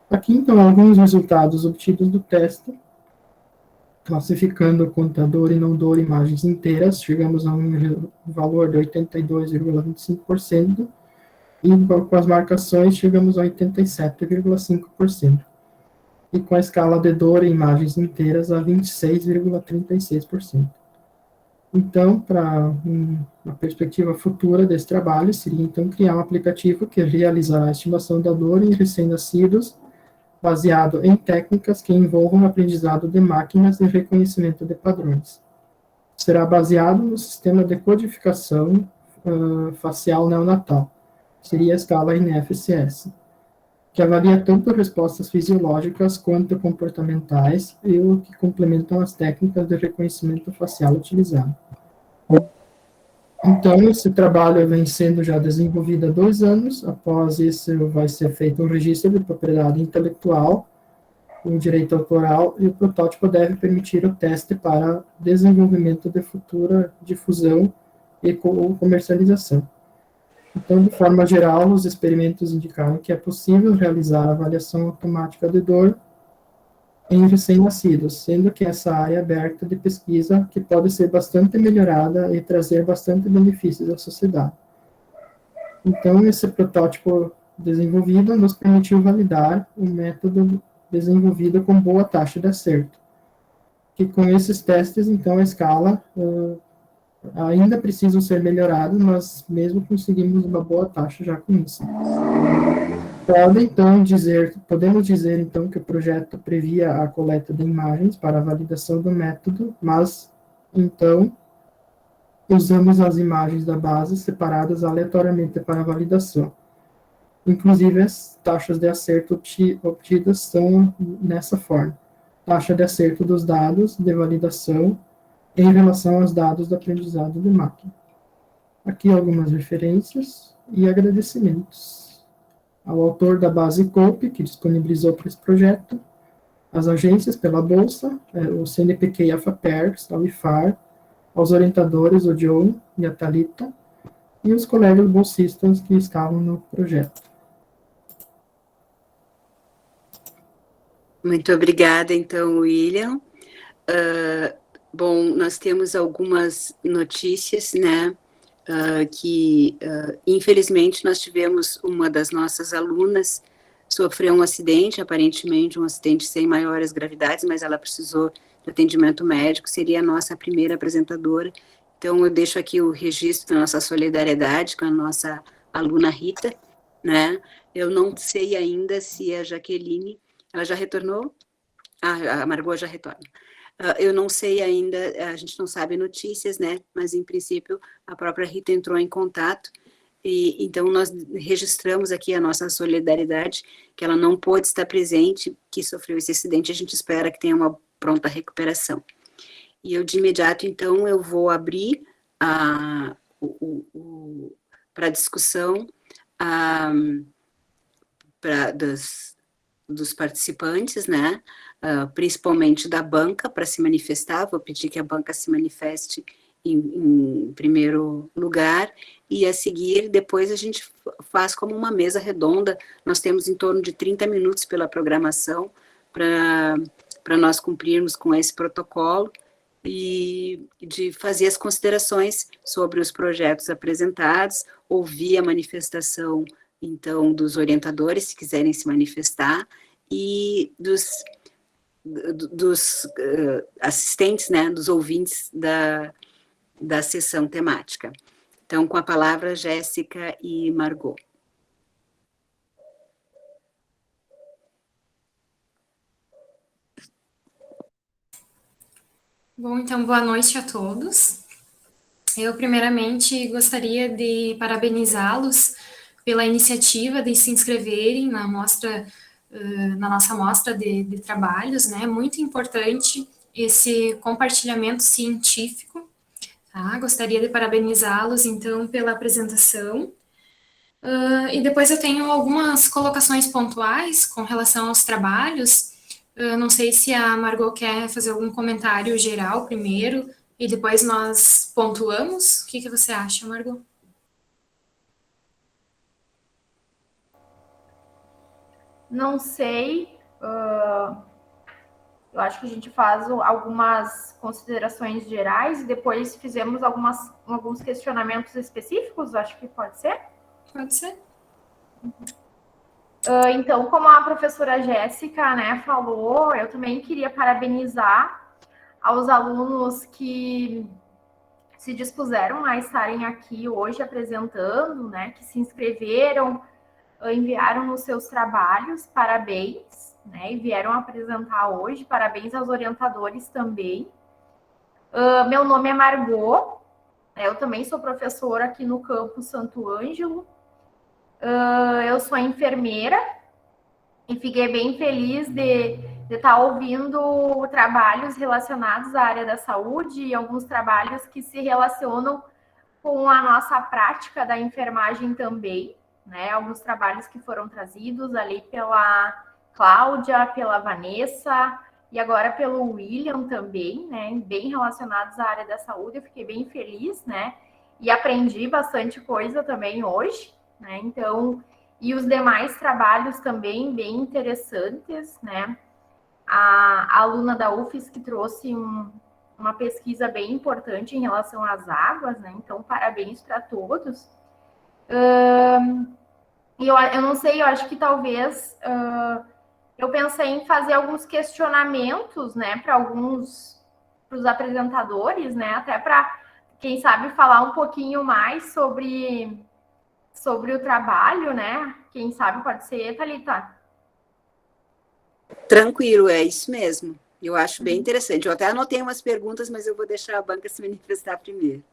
Aqui, então, alguns resultados obtidos do teste. Classificando contra dor e não dor imagens inteiras, chegamos a um valor de 82,25%, e com as marcações chegamos a 87,5%. E com a escala de dor em imagens inteiras a 26,36%. Então, para uma perspectiva futura desse trabalho, seria então criar um aplicativo que realizará a estimação da dor em recém-nascidos, baseado em técnicas que envolvam aprendizado de máquinas e reconhecimento de padrões. Será baseado no sistema de codificação facial neonatal, seria a escala INFCS, que avalia tanto respostas fisiológicas quanto comportamentais e o que complementam as técnicas de reconhecimento facial utilizado. Então, esse trabalho vem sendo já desenvolvido há 2 anos. Após isso, vai ser feito um registro de propriedade intelectual, o direito autoral, e o protótipo deve permitir o teste para desenvolvimento de futura difusão e comercialização. Então, de forma geral, os experimentos indicaram que é possível realizar a avaliação automática de dor em recém-nascidos, sendo que essa área é aberta de pesquisa que pode ser bastante melhorada e trazer bastante benefícios à sociedade. Então, esse protótipo desenvolvido nos permitiu validar um método desenvolvido com boa taxa de acerto, que com esses testes, então, a escala ainda precisa ser melhorada, mas mesmo conseguimos uma boa taxa já com isso. Podemos dizer, então, que o projeto previa a coleta de imagens para a validação do método, mas, então, usamos as imagens da base separadas aleatoriamente para a validação. Inclusive, as taxas de acerto obtidas são nessa forma. Taxa de acerto dos dados de validação em relação aos dados do aprendizado de máquina. Aqui algumas referências e agradecimentos ao autor da base COPE, que disponibilizou para esse projeto, às agências pela bolsa, o CNPq e a FAPERS, ao IFAR, aos orientadores, o John e a Thalita, e os colegas bolsistas que estavam no projeto. Muito obrigada, então, William. Bom, nós temos algumas notícias, né, que, infelizmente, nós tivemos uma das nossas alunas sofreu um acidente, aparentemente um acidente sem maiores gravidades, mas ela precisou de atendimento médico, seria a nossa primeira apresentadora. Então, eu deixo aqui o registro da nossa solidariedade com a nossa aluna Rita, né? Eu não sei ainda se a Jaqueline, ela já retornou? A Margot já retorna. Eu não sei ainda, a gente não sabe notícias, né? Mas, em princípio, a própria Rita entrou em contato, e então nós registramos aqui a nossa solidariedade, que ela não pôde estar presente, que sofreu esse acidente, a gente espera que tenha uma pronta recuperação. E eu, de imediato, então, eu vou abrir para discussão dos participantes, né? Principalmente da banca, para se manifestar. Vou pedir que a banca se manifeste em primeiro lugar, e a seguir, depois a gente faz como uma mesa redonda. Nós temos em torno de 30 minutos pela programação para nós cumprirmos com esse protocolo e de fazer as considerações sobre os projetos apresentados, ouvir a manifestação, então, dos orientadores, se quiserem se manifestar, e dos assistentes, né, dos ouvintes da sessão temática. Então, com a palavra, Jéssica e Margot. Bom, então, boa noite a todos. Eu, primeiramente, gostaria de parabenizá-los pela iniciativa de se inscreverem na nossa mostra de trabalhos, né? Muito importante esse compartilhamento científico, tá? Gostaria de parabenizá-los, então, pela apresentação. E depois eu tenho algumas colocações pontuais com relação aos trabalhos. Não sei se a Margot quer fazer algum comentário geral primeiro, e depois nós pontuamos. O que você acha, Margot? Não sei. Eu acho que a gente faz algumas considerações gerais e depois fizemos alguns questionamentos específicos. Acho que pode ser? Pode ser. Então, como a professora Jéssica, né, falou, eu também queria parabenizar aos alunos que se dispuseram a estarem aqui hoje apresentando, né, que se inscreveram, enviaram os seus trabalhos, parabéns, né, e vieram apresentar hoje, parabéns aos orientadores também. Meu nome é Margot, eu também sou professora aqui no campus Santo Ângelo. Eu sou enfermeira e fiquei bem feliz de estar ouvindo trabalhos relacionados à área da saúde e alguns trabalhos que se relacionam com a nossa prática da enfermagem também, né? Alguns trabalhos que foram trazidos ali pela Cláudia, pela Vanessa e agora pelo William também, né? Bem relacionados à área da saúde. Eu fiquei bem feliz, né? E aprendi bastante coisa também hoje, né? Então, e os demais trabalhos também bem interessantes, né? A aluna da UFES que trouxe uma pesquisa bem importante em relação às águas, né? Então, parabéns para todos. E eu não sei, eu acho que talvez eu pensei em fazer alguns questionamentos, né, para os apresentadores, né, até para, quem sabe, falar um pouquinho mais sobre o trabalho, né? Quem sabe pode ser, Thalita? Tranquilo, é isso mesmo. Eu acho bem interessante. Eu até anotei umas perguntas, mas eu vou deixar a banca se manifestar primeiro.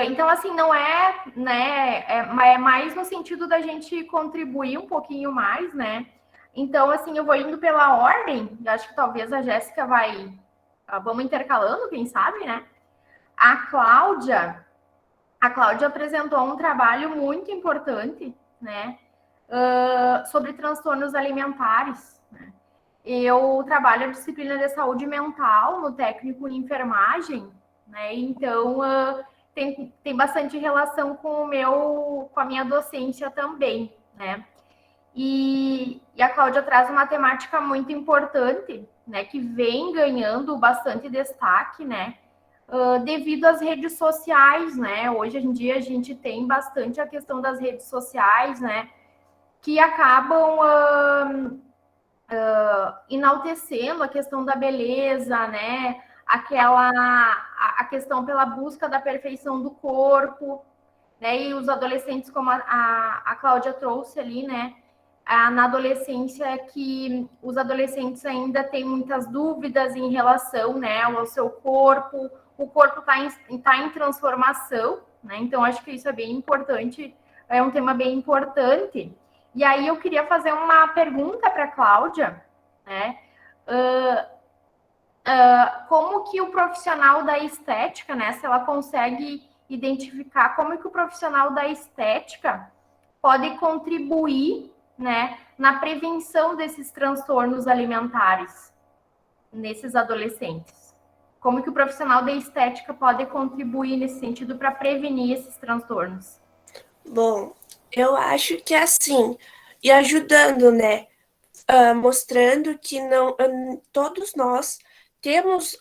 Então, assim, não é, né, é mais no sentido da gente contribuir um pouquinho mais, né? Então, assim, eu vou indo pela ordem, e acho que talvez a Jéssica vamos intercalando, quem sabe, né? A Cláudia apresentou um trabalho muito importante, né? Sobre transtornos alimentares, né? Eu trabalho a disciplina de saúde mental no técnico em enfermagem, né? Então, tem bastante relação com a minha docência também, né? E a Cláudia traz uma temática muito importante, né? Que vem ganhando bastante destaque, né? Devido às redes sociais, né? Hoje em dia a gente tem bastante a questão das redes sociais, né? Que acabam enaltecendo a questão da beleza, né? A questão pela busca da perfeição do corpo, né? E os adolescentes, como a Cláudia trouxe ali, né? Na adolescência, que os adolescentes ainda têm muitas dúvidas em relação, né, ao seu corpo. O corpo está em transformação, né? Então acho que isso é bem importante, é um tema bem importante. E aí eu queria fazer uma pergunta para a Cláudia, né? Como que o profissional da estética, né? Se ela consegue identificar como que o profissional da estética pode contribuir, né, na prevenção desses transtornos alimentares nesses adolescentes. Como que o profissional da estética pode contribuir nesse sentido para prevenir esses transtornos? Bom, eu acho que é assim, e ajudando, né, mostrando que não, todos nós temos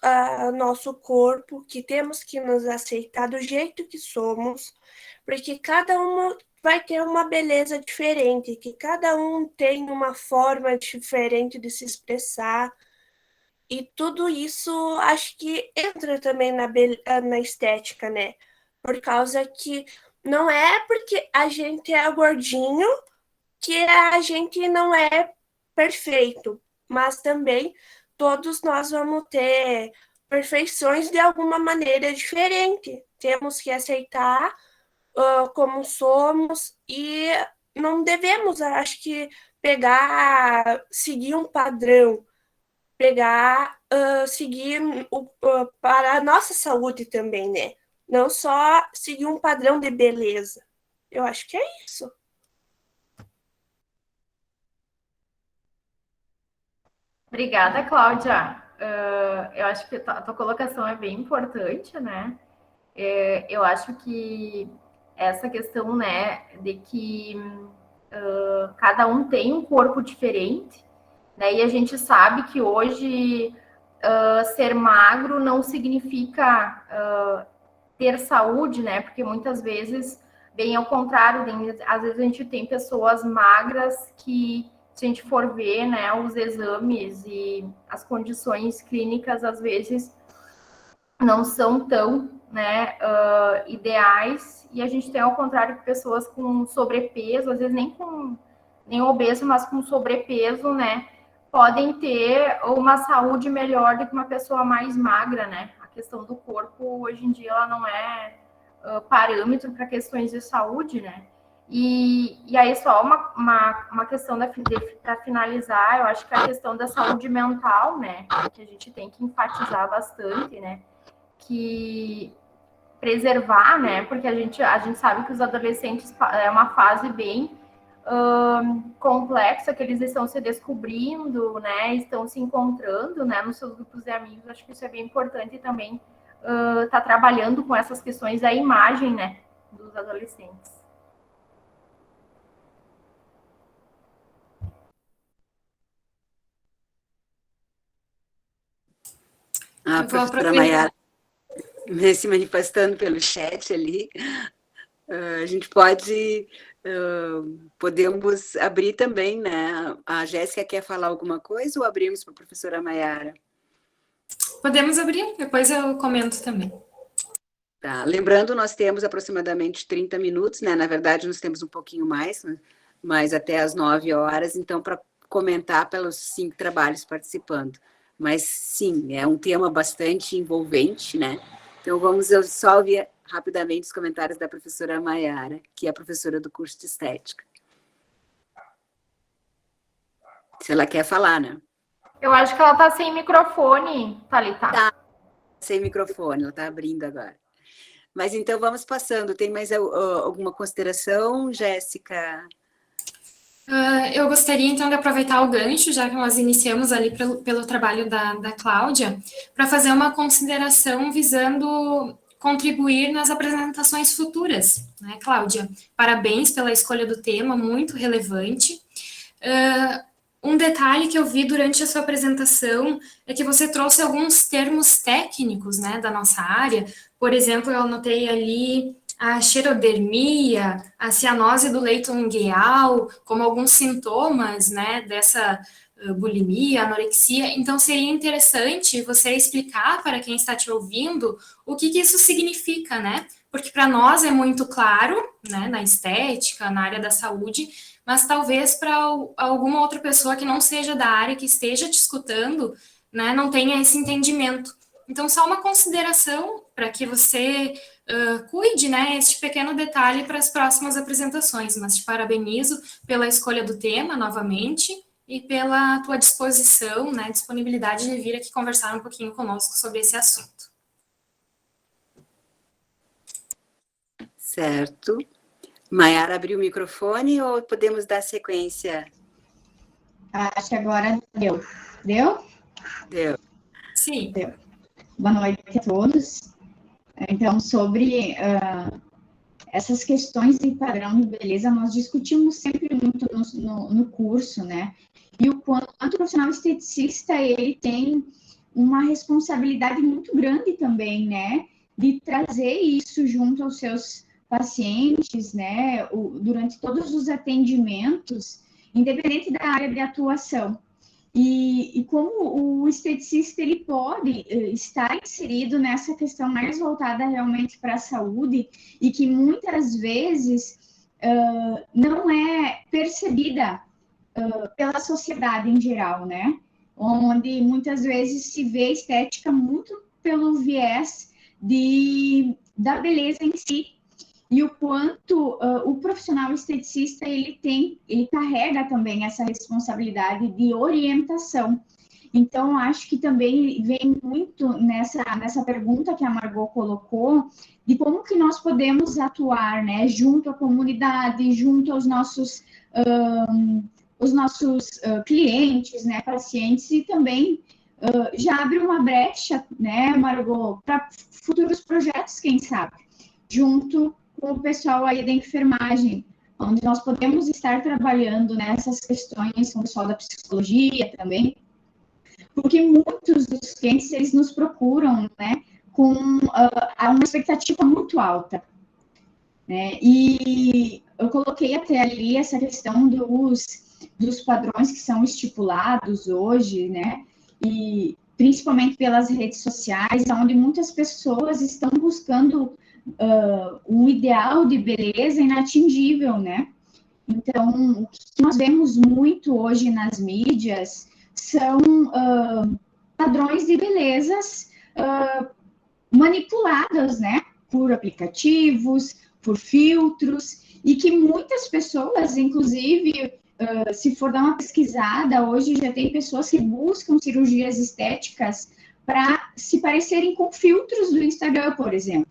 nosso corpo, que temos que nos aceitar do jeito que somos, porque cada um vai ter uma beleza diferente, que cada um tem uma forma diferente de se expressar, e tudo isso acho que entra também na estética, né? Por causa que não é porque a gente é gordinho que a gente não é perfeito, mas também todos nós vamos ter perfeições de alguma maneira diferente. Temos que aceitar como somos e não devemos, acho que, seguir um padrão, seguir para a nossa saúde também, né? Não só seguir um padrão de beleza. Eu acho que é isso. Obrigada, Cláudia. Eu acho que a tua colocação é bem importante, né? Eu acho que essa questão, né, de que cada um tem um corpo diferente, né? E a gente sabe que hoje ser magro não significa ter saúde, né? Porque muitas vezes, bem ao contrário, às vezes a gente tem pessoas magras que, se a gente for ver, né, os exames e as condições clínicas, às vezes, não são tão, né, ideais, e a gente tem, ao contrário, pessoas com sobrepeso, às vezes nem obeso, mas com sobrepeso, né, podem ter uma saúde melhor do que uma pessoa mais magra, né? A questão do corpo, hoje em dia, ela não é parâmetro para questões de saúde, né? E aí, só uma questão para finalizar, eu acho que a questão da saúde mental, né, que a gente tem que enfatizar bastante, né, que preservar, né, porque a gente sabe que os adolescentes é uma fase bem complexa, que eles estão se descobrindo, né, estão se encontrando, né, nos seus grupos de amigos. Acho que isso é bem importante também, tá trabalhando com essas questões da imagem, né, dos adolescentes. A professora Maiara se manifestando pelo chat ali. A gente podemos abrir também, né? A Jéssica quer falar alguma coisa ou abrimos para a professora Maiara? Podemos abrir, depois eu comento também. Tá. Lembrando, nós temos aproximadamente 30 minutos, né? Na verdade, nós temos um pouquinho mais, mas até às 9 horas, então, para comentar pelos 5 trabalhos participando. Mas, sim, é um tema bastante envolvente, né? Então, vamos só ouvir rapidamente os comentários da professora Maiara, que é a professora do curso de Estética. Se ela quer falar, né? Eu acho que ela está sem microfone, Thalita. Tá, sem microfone, ela está abrindo agora. Mas então vamos passando. Tem mais alguma consideração, Jéssica? Eu gostaria, então, de aproveitar o gancho, já que nós iniciamos ali pelo trabalho da Cláudia, para fazer uma consideração visando contribuir nas apresentações futuras, né, Cláudia? Parabéns pela escolha do tema, muito relevante. Um detalhe que eu vi durante a sua apresentação é que você trouxe alguns termos técnicos, né, da nossa área. Por exemplo, eu anotei ali a xerodermia, a cianose do leito ungueal, como alguns sintomas, né, dessa bulimia, anorexia. Então, seria interessante você explicar para quem está te ouvindo o que isso significa, né? Porque para nós é muito claro, né, na estética, na área da saúde, mas talvez para alguma outra pessoa que não seja da área, que esteja te escutando, né, não tenha esse entendimento. Então, só uma consideração para que você cuide, né, este pequeno detalhe para as próximas apresentações, mas te parabenizo pela escolha do tema, novamente, e pela tua disposição, né, disponibilidade de vir aqui conversar um pouquinho conosco sobre esse assunto. Certo. Maiara abriu o microfone ou podemos dar sequência? Acho que agora deu. Deu? Deu. Sim. Deu. Boa noite a todos. Então, sobre essas questões de padrão de beleza, nós discutimos sempre muito no curso, né? E o quanto o profissional esteticista, ele tem uma responsabilidade muito grande também, né? De trazer isso junto aos seus pacientes, né? Durante todos os atendimentos, independente da área de atuação. E como o esteticista ele pode estar inserido nessa questão mais voltada realmente para a saúde e que muitas vezes não é percebida pela sociedade em geral, né? Onde muitas vezes se vê estética muito pelo viés da beleza em si. E o quanto o profissional esteticista ele carrega também essa responsabilidade de orientação. Então, acho que também vem muito nessa pergunta que a Margot colocou, de como que nós podemos atuar, né, junto à comunidade, junto aos nossos clientes, né, pacientes, e também já abre uma brecha, né, Margot, para futuros projetos, quem sabe, junto com o pessoal aí da enfermagem, onde nós podemos estar trabalhando nessas questões com o pessoal da psicologia também, porque muitos dos clientes, eles nos procuram, né, com uma expectativa muito alta, né, e eu coloquei até ali essa questão dos padrões que são estipulados hoje, né, e principalmente pelas redes sociais, onde muitas pessoas estão buscando um ideal de beleza inatingível, né? Então, o que nós vemos muito hoje nas mídias são padrões de belezas manipulados, né? Por aplicativos, por filtros, e que muitas pessoas, inclusive, se for dar uma pesquisada, hoje já tem pessoas que buscam cirurgias estéticas para se parecerem com filtros do Instagram, por exemplo.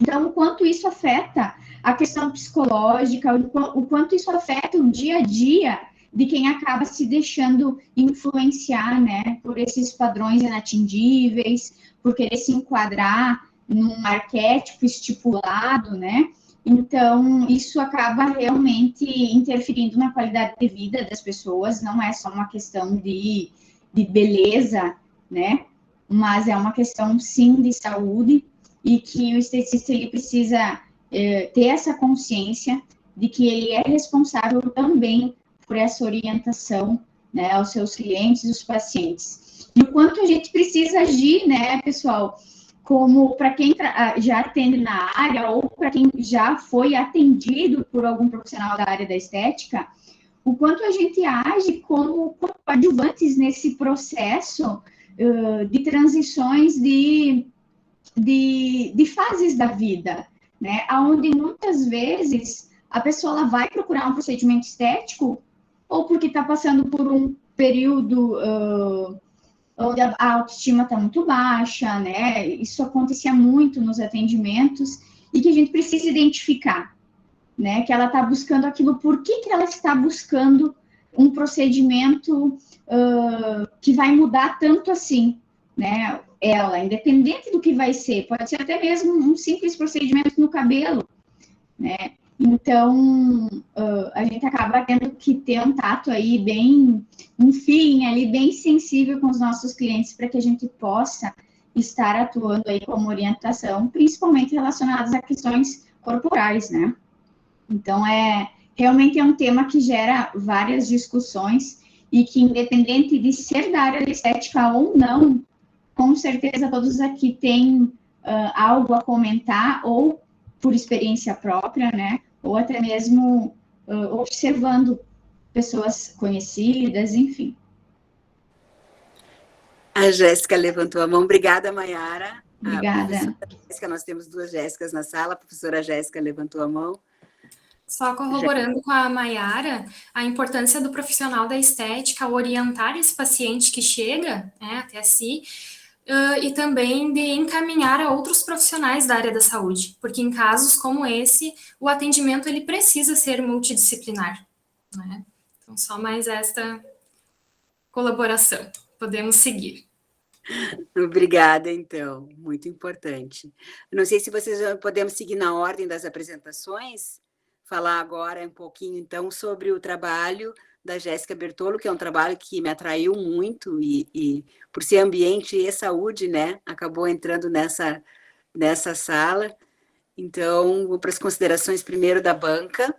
Então, o quanto isso afeta a questão psicológica, o quanto isso afeta o dia a dia de quem acaba se deixando influenciar, né, por esses padrões inatingíveis, por querer se enquadrar num arquétipo estipulado, né? Então, isso acaba realmente interferindo na qualidade de vida das pessoas, não é só uma questão de beleza, né? Mas é uma questão, sim, de saúde, e que o esteticista ele precisa ter essa consciência de que ele é responsável também por essa orientação, né, aos seus clientes e os pacientes. E o quanto a gente precisa agir, né, pessoal, como para quem já atende na área ou para quem já foi atendido por algum profissional da área da estética, o quanto a gente age como coadjuvantes nesse processo de transições de fases da vida, né? Onde muitas vezes a pessoa ela vai procurar um procedimento estético ou porque está passando por um período onde a autoestima está muito baixa, né? Isso acontecia muito nos atendimentos e que a gente precisa identificar, né? Que ela está buscando aquilo, por que ela está buscando um procedimento que vai mudar tanto assim, né? Ela, independente do que vai ser, pode ser até mesmo um simples procedimento no cabelo, né? Então, a gente acaba tendo que ter um tato aí bem, um feeling ali bem sensível com os nossos clientes para que a gente possa estar atuando aí como orientação, principalmente relacionadas a questões corporais, né? Então, realmente é um tema que gera várias discussões e que, independente de ser da área de estética ou não, com certeza todos aqui têm algo a comentar, ou por experiência própria, né? Ou até mesmo observando pessoas conhecidas, enfim. A Jéssica levantou a mão. Obrigada, Maiara. Obrigada. Nós temos duas Jéssicas na sala. A professora Jéssica levantou a mão. Só corroborando com a Maiara, a importância do profissional da estética orientar esse paciente que chega, né, até si, e também de encaminhar a outros profissionais da área da saúde, porque em casos como esse, o atendimento ele precisa ser multidisciplinar, né? Então, só mais esta colaboração. Podemos seguir. Obrigada, então. Muito importante. Não sei se vocês podemos seguir na ordem das apresentações, falar agora um pouquinho, então, sobre o trabalho da Jéssica Bertolo, que é um trabalho que me atraiu muito e por ser ambiente e saúde, né, acabou entrando nessa sala. Então, vou para as considerações primeiro da banca,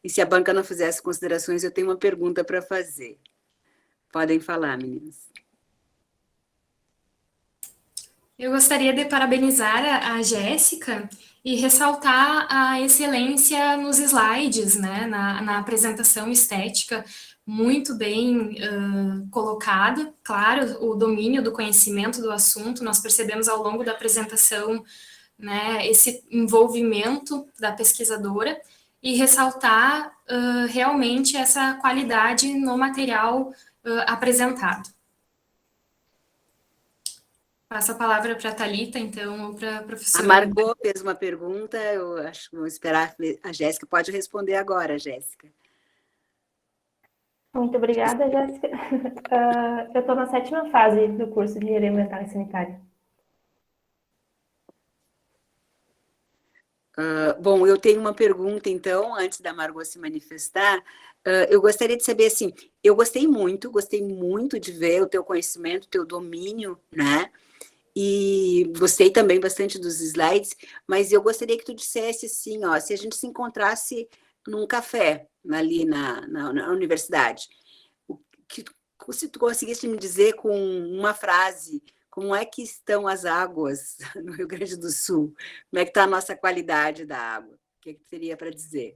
e se a banca não fizesse considerações, eu tenho uma pergunta para fazer. Podem falar, meninas. Eu gostaria de parabenizar a Jéssica e ressaltar a excelência nos slides, né, na apresentação estética, muito bem colocada. Claro, o domínio do conhecimento do assunto, nós percebemos ao longo da apresentação, né, esse envolvimento da pesquisadora, e ressaltar realmente essa qualidade no material apresentado. Passo a palavra para a Thalita, então, ou para a professora. A Margot fez uma pergunta, eu acho que vou esperar a Jéssica. Pode responder agora, Jéssica. Muito obrigada, Jéssica. Eu estou na 7ª fase do curso de Engenharia Ambiental e Sanitária. Bom, eu tenho uma pergunta, então, antes da Margot se manifestar. Eu gostaria de saber, assim, eu gostei muito de ver o teu conhecimento, o teu domínio, né? E gostei também bastante dos slides, mas eu gostaria que tu dissesse assim, ó, se a gente se encontrasse num café ali na universidade, se tu conseguisse me dizer com uma frase, como é que estão as águas no Rio Grande do Sul? Como é que está a nossa qualidade da água? O que tu teria para dizer?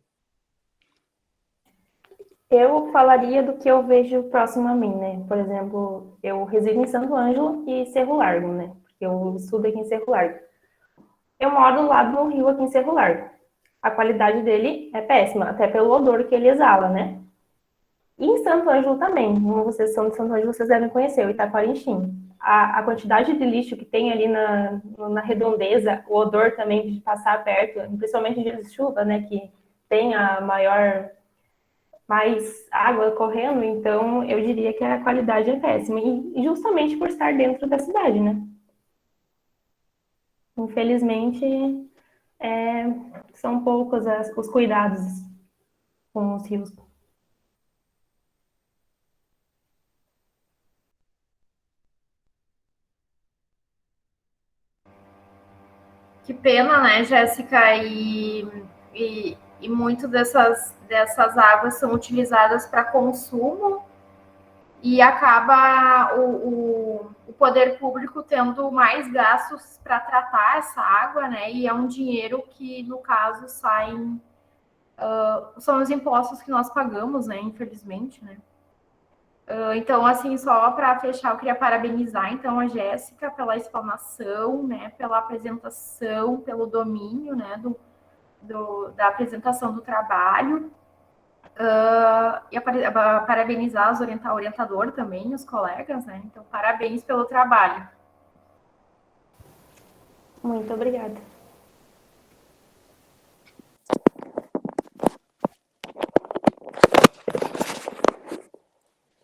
Eu falaria do que eu vejo próximo a mim, né? Por exemplo, eu resido em Santo Ângelo e Cerro Largo, né? Porque eu estudo aqui em Cerro Largo. Eu moro do lado do rio aqui em Cerro Largo. a qualidade dele é péssima, até pelo odor que ele exala, né? E em Santo Ângelo também, como vocês são de Santo Ângelo, vocês devem conhecer, o Itaquarinchim. A quantidade de lixo que tem ali na redondeza, o odor também de passar perto, principalmente em dias de chuva, né, que tem mais água correndo, então eu diria que a qualidade é péssima, e justamente por estar dentro da cidade, né? Infelizmente, são poucos os cuidados com os rios. Que pena, né, Jéssica? E muito dessas águas são utilizadas para consumo e acaba o poder público tendo mais gastos para tratar essa água, né? E é um dinheiro que, no caso, são os impostos que nós pagamos, né? Infelizmente, né? Então, assim, só para fechar, eu queria parabenizar, então, a Jéssica pela explanação, né, pela apresentação, pelo domínio, né, da apresentação do trabalho, e parabenizar o orientador também, os colegas, né, então, parabéns pelo trabalho. Muito obrigada.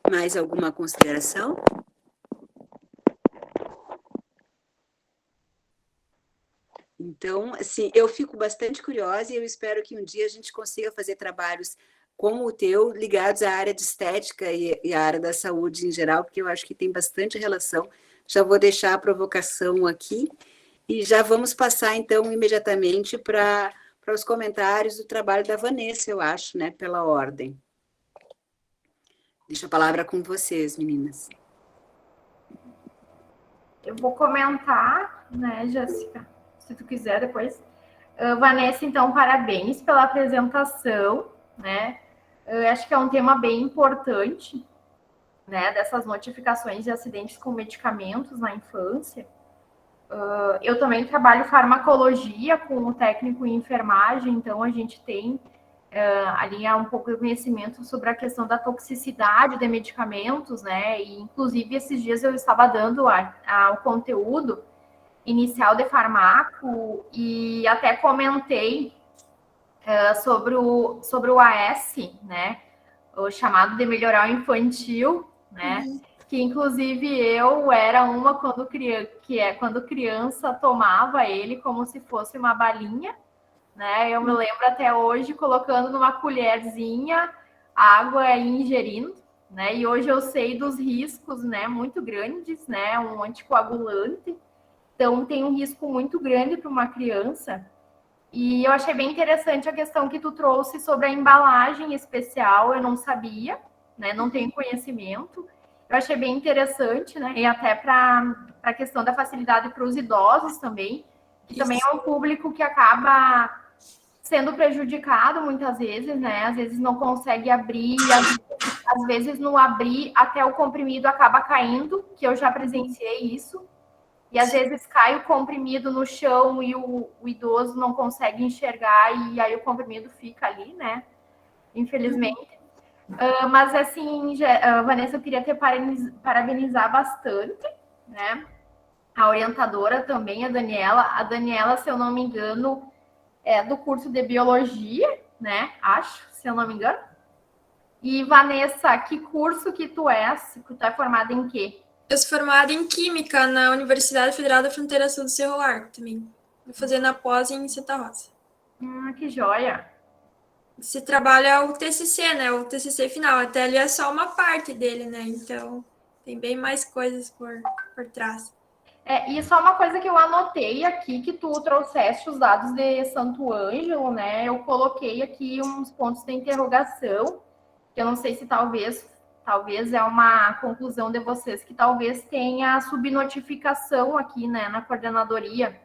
Mais alguma consideração? Então, assim, eu fico bastante curiosa e eu espero que um dia a gente consiga fazer trabalhos como o teu, ligados à área de estética e à área da saúde em geral, porque eu acho que tem bastante relação. Já vou deixar a provocação aqui e já vamos passar, então, imediatamente para os comentários do trabalho da Vanessa, eu acho, né, pela ordem. Deixo a palavra com vocês, meninas. Eu vou comentar, né, Jéssica, se tu quiser depois. Vanessa, então, parabéns pela apresentação, né? Eu acho que é um tema bem importante, né, dessas notificações de acidentes com medicamentos na infância. Eu também trabalho farmacologia com o técnico em enfermagem, então a gente tem ali um pouco de conhecimento sobre a questão da toxicidade de medicamentos, né? E, inclusive, esses dias eu estava dando o conteúdo inicial de farmaco e até comentei sobre o AS, né? O chamado de melhoral infantil, né? Que, inclusive, eu era uma quando criança tomava ele como se fosse uma balinha, né? Eu me lembro até hoje colocando numa colherzinha água e ingerindo, né? E hoje eu sei dos riscos, né, muito grandes, né? Um anticoagulante, então tem um risco muito grande para uma criança. E eu achei bem interessante a questão que tu trouxe sobre a embalagem especial, eu não sabia, né? Não tenho conhecimento. Eu achei bem interessante, né? E até para a questão da facilidade para os idosos também, que também é um público que acaba sendo prejudicado muitas vezes, né? Às vezes não consegue abrir, às vezes no abrir até o comprimido acaba caindo, que eu já presenciei isso. E às vezes cai o comprimido no chão e o idoso não consegue enxergar e aí o comprimido fica ali, né? Infelizmente. Mas assim, Vanessa, eu queria parabenizar bastante, né? A orientadora também, a Daniela. A Daniela, se eu não me engano, é do curso de biologia, né? Acho, se eu não me engano. E, Vanessa, que curso que tu és? Que tu é formada em quê? Eu sou formada em Química na Universidade Federal da Fronteira Sul do Cerro Largo também. Vou fazer na pós em Santa Rosa. Que joia! Esse trabalho é o TCC, né? O TCC final. Até ali é só uma parte dele, né? Então, tem bem mais coisas por trás. E só uma coisa que eu anotei aqui, que tu trouxeste os dados de Santo Ângelo, né? Eu coloquei aqui uns pontos de interrogação, que eu não sei se talvez é uma conclusão de vocês, que talvez tenha subnotificação aqui, né, na coordenadoria.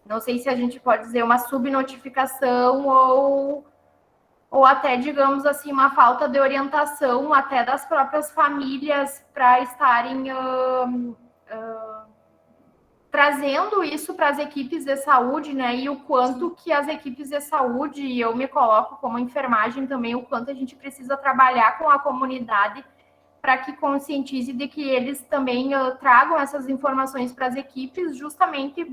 Não sei se a gente pode dizer uma subnotificação ou até, digamos assim, uma falta de orientação até das próprias famílias para estarem trazendo isso para as equipes de saúde, né? E o quanto que as equipes de saúde, e eu me coloco como enfermagem também, o quanto a gente precisa trabalhar com a comunidade para que conscientize de que eles também tragam essas informações para as equipes, justamente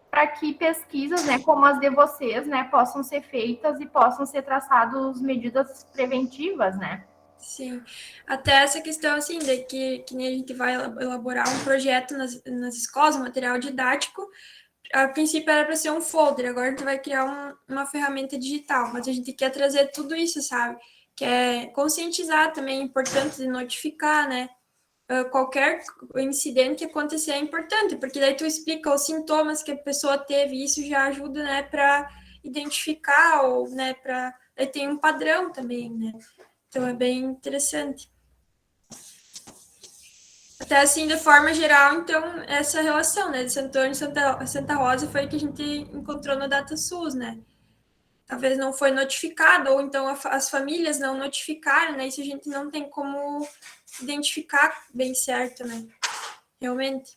para que pesquisas, né, como as de vocês, né, possam ser feitas e possam ser traçadas medidas preventivas, né? Sim, até essa questão, assim, de que nem a gente vai elaborar um projeto nas escolas, um material didático, a princípio era para ser um folder, agora a gente vai criar uma ferramenta digital, mas a gente quer trazer tudo isso, sabe? Quer conscientizar também, é importante de notificar, né? Qualquer incidente que acontecer é importante, porque daí tu explica os sintomas que a pessoa teve, e isso já ajuda, né, para identificar, ou, né, para... Aí tem um padrão também, né? Então, é bem interessante. Até assim, de forma geral, então, essa relação, né, de Santo Antônio e Santa Rosa foi que a gente encontrou no DataSUS, né? Talvez não foi notificado, ou então as famílias não notificaram, né? Isso a gente não tem como identificar bem certo, né? Realmente.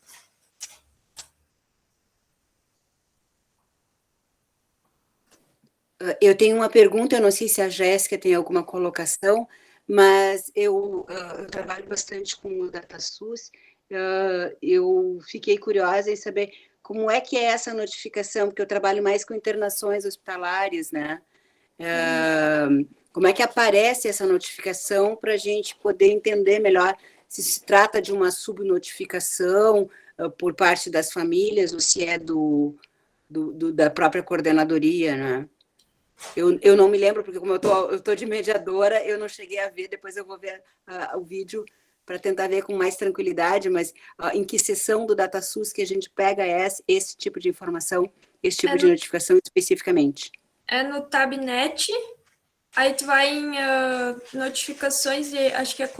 Eu tenho uma pergunta, eu não sei se a Jéssica tem alguma colocação, mas eu trabalho bastante com o DataSUS, eu fiquei curiosa em saber como é que é essa notificação, porque eu trabalho mais com internações hospitalares, né? Como é que aparece essa notificação para a gente poder entender melhor se se trata de uma subnotificação por parte das famílias ou se é da própria coordenadoria, né? Eu não me lembro, porque como eu tô de mediadora, eu não cheguei a ver, depois eu vou ver o vídeo para tentar ver com mais tranquilidade, mas em que seção do DataSUS que a gente pega esse tipo de informação, esse tipo de notificação especificamente? É no Tabnet, aí tu vai em notificações de, acho que é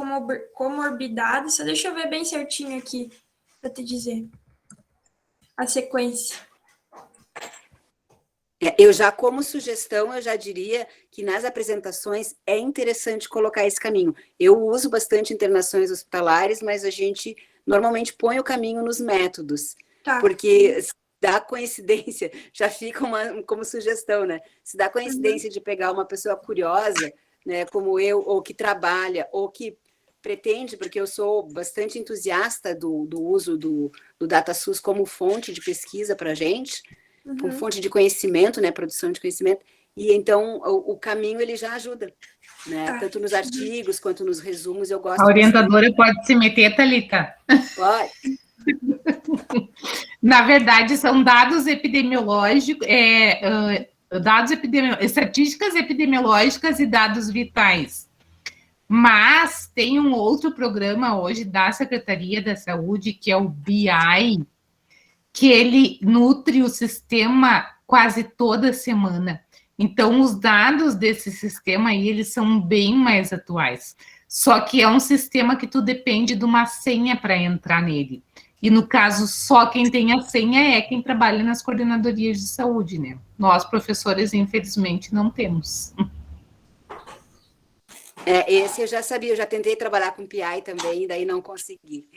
comorbidade, só deixa eu ver bem certinho aqui, para te dizer a sequência. Eu já, como sugestão, eu já diria que nas apresentações é interessante colocar esse caminho. Eu uso bastante internações hospitalares, mas a gente normalmente põe o caminho nos métodos, porque se dá coincidência, já fica como sugestão, né? Se dá coincidência de pegar uma pessoa curiosa, né, como eu, ou que trabalha, ou que pretende, porque eu sou bastante entusiasta do uso do DataSUS como fonte de pesquisa para a gente, com fonte de conhecimento, né, produção de conhecimento, e então o caminho ele já ajuda, né, tanto nos artigos quanto nos resumos, eu gosto. A orientadora pode se meter, Thalita? Pode. Na verdade, são dados epidemiológicos, estatísticas epidemiológicas e dados vitais. Mas tem um outro programa hoje da Secretaria da Saúde, que é o BI, que ele nutre o sistema quase toda semana. Então, os dados desse sistema aí, eles são bem mais atuais. Só que é um sistema que tu depende de uma senha para entrar nele. E, no caso, só quem tem a senha é quem trabalha nas coordenadorias de saúde, né? Nós, professores, infelizmente, não temos. Esse eu já sabia, eu já tentei trabalhar com PI também, daí não consegui.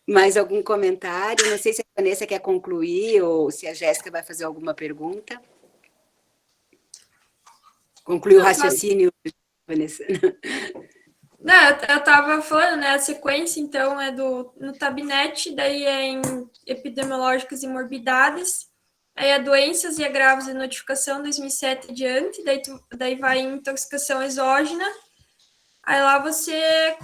Mais algum comentário? Não sei se a Vanessa quer concluir ou se a Jéssica vai fazer alguma pergunta. Concluiu o raciocínio, Vanessa? Não, eu estava falando, né? A sequência, então, é no Tabnet, daí é em epidemiológicas e morbidades, aí é doenças e agravos de notificação 2007 e diante, daí vai em intoxicação exógena. Aí lá você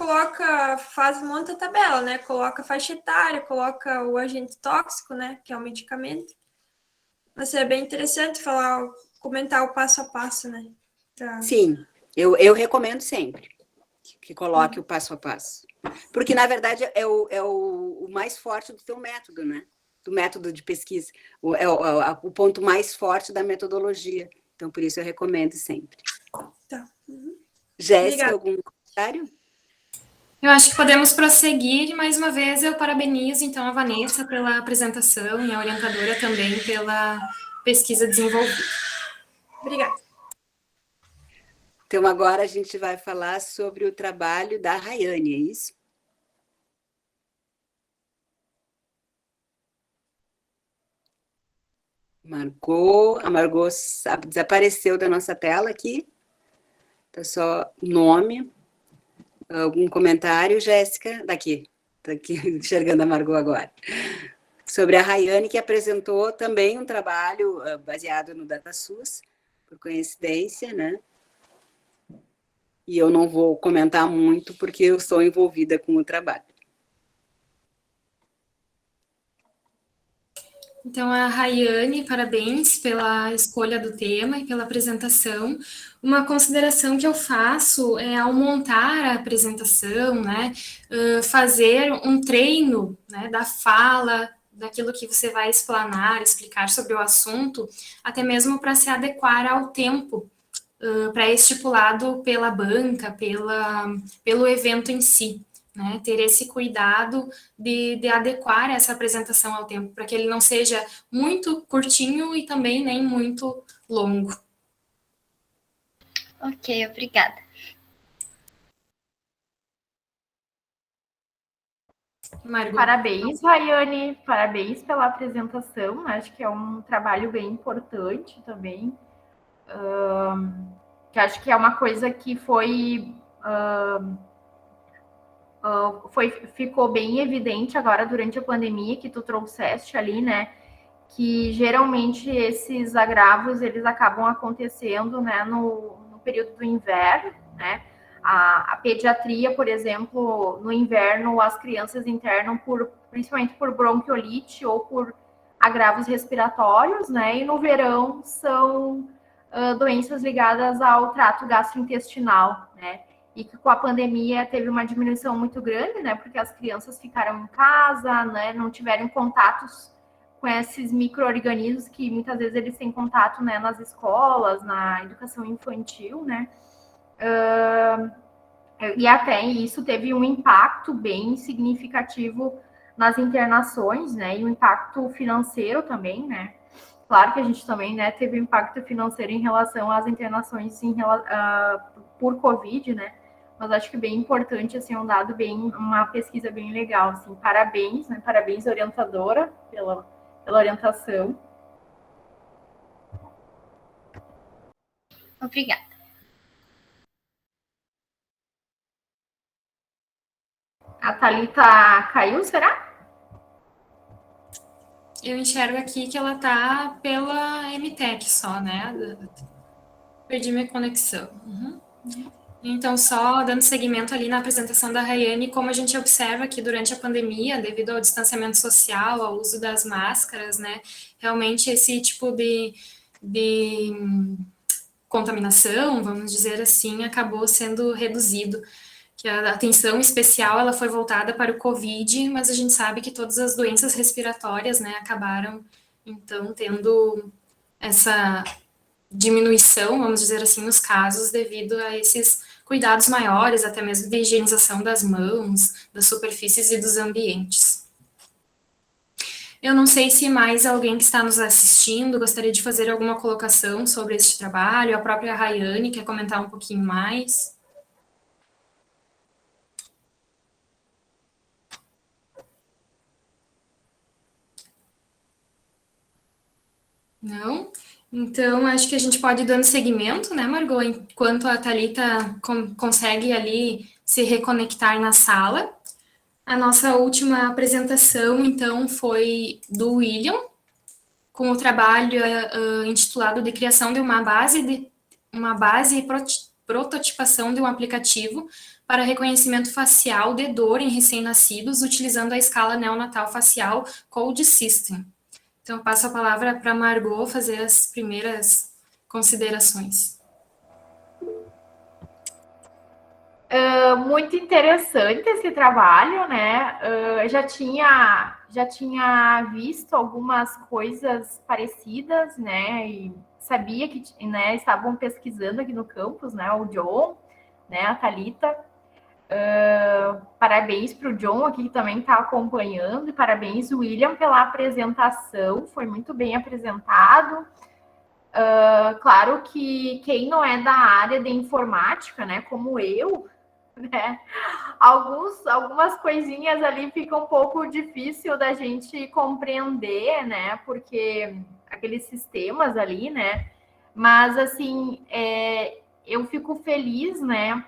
monta a tabela, né? Coloca a faixa etária, coloca o agente tóxico, né? Que é o medicamento. Mas é bem interessante comentar o passo a passo, né? Sim, eu recomendo sempre que coloque o passo a passo. Porque, na verdade, é o mais forte do teu método, né? Do método de pesquisa. O ponto mais forte da metodologia. Então, por isso eu recomendo sempre. Tá. Jéssica, algum comentário? Eu acho que podemos prosseguir. Mais uma vez, eu parabenizo, então, a Vanessa pela apresentação e a orientadora também pela pesquisa desenvolvida. Obrigada. Então, agora a gente vai falar sobre o trabalho da Rayane, é isso? A Margot desapareceu da nossa tela aqui. Tá só nome. Algum comentário, Jéssica? Daqui. Tá aqui enxergando a Margot agora. Sobre a Rayane, que apresentou também um trabalho baseado no DataSUS, por coincidência, né? E eu não vou comentar muito, porque eu sou envolvida com o trabalho. Então, a Rayane, parabéns pela escolha do tema e pela apresentação. Uma consideração que eu faço é, ao montar a apresentação, né, fazer um treino, né, da fala, daquilo que você vai explanar, explicar sobre o assunto, até mesmo para se adequar ao tempo pré-estipulado pela banca, pelo evento em si. Né, ter esse cuidado de adequar essa apresentação ao tempo, para que ele não seja muito curtinho e também nem muito longo. Ok, obrigada. Margot. Parabéns, Rayane, parabéns pela apresentação, acho que é um trabalho bem importante também, que acho que é uma coisa que ficou bem evidente agora durante a pandemia, que tu trouxeste ali, né, que geralmente esses agravos, eles acabam acontecendo, né, no período do inverno, né, a pediatria, por exemplo, no inverno as crianças internam principalmente por bronquiolite ou por agravos respiratórios, né, e no verão são doenças ligadas ao trato gastrointestinal, né, e que com a pandemia teve uma diminuição muito grande, né, porque as crianças ficaram em casa, né, não tiveram contatos com esses micro-organismos que muitas vezes eles têm contato, né, nas escolas, na educação infantil, né, e até isso teve um impacto bem significativo nas internações, né, e um impacto financeiro também, né. Claro que a gente também, né, teve um impacto financeiro em relação às internações por Covid, né, mas acho que bem importante, assim, um dado uma pesquisa bem legal, assim, parabéns, né, parabéns, orientadora, pela orientação. Obrigada. A Thalita caiu, será? Eu enxergo aqui que ela tá pela MTech só, né? Perdi minha conexão. Então, só dando seguimento ali na apresentação da Rayane, como a gente observa que durante a pandemia, devido ao distanciamento social, ao uso das máscaras, né, realmente esse tipo de contaminação, vamos dizer assim, acabou sendo reduzido. Que a atenção especial ela foi voltada para o Covid, mas a gente sabe que todas as doenças respiratórias, né, acabaram, então, tendo essa diminuição, vamos dizer assim, nos casos, devido a esses cuidados maiores, até mesmo de higienização das mãos, das superfícies e dos ambientes. Eu não sei se mais alguém que está nos assistindo gostaria de fazer alguma colocação sobre este trabalho, a própria Rayane quer comentar um pouquinho mais. Não? Então, acho que a gente pode ir dando seguimento, né, Margot, enquanto a Thalita consegue ali se reconectar na sala. A nossa última apresentação, então, foi do William, com o trabalho intitulado de criação de uma base e prototipação de um aplicativo para reconhecimento facial de dor em recém-nascidos, utilizando a escala neonatal facial Code System. Então, eu passo a palavra para a Margot fazer as primeiras considerações. Muito interessante esse trabalho, né? Já tinha visto algumas coisas parecidas, né? E sabia que, né, estavam pesquisando aqui no campus, né? O John, né? A Thalita. Parabéns para o John aqui que também está acompanhando, e parabéns, William, pela apresentação, foi muito bem apresentado. Claro que quem não é da área de informática, né, como eu, né, algumas coisinhas ali fica um pouco difícil da gente compreender, né, porque aqueles sistemas ali, né? Mas, assim, eu fico feliz, né,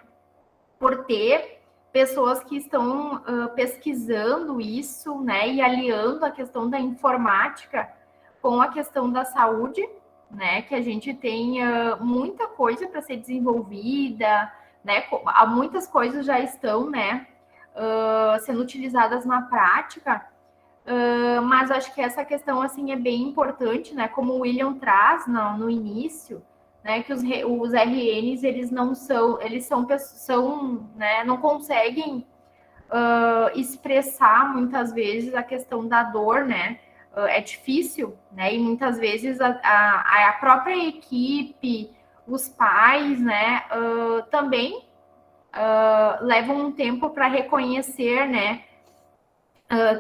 por ter pessoas que estão pesquisando isso, né, e aliando a questão da informática com a questão da saúde, né, que a gente tem muita coisa para ser desenvolvida, né, muitas coisas já estão, né, sendo utilizadas na prática, mas acho que essa questão, assim, é bem importante, né, como o William traz no início, né, que os RNs, eles não são, né, não conseguem expressar muitas vezes a questão da dor, né, é difícil, né, e muitas vezes a própria equipe, os pais, né, também levam um tempo para reconhecer, né,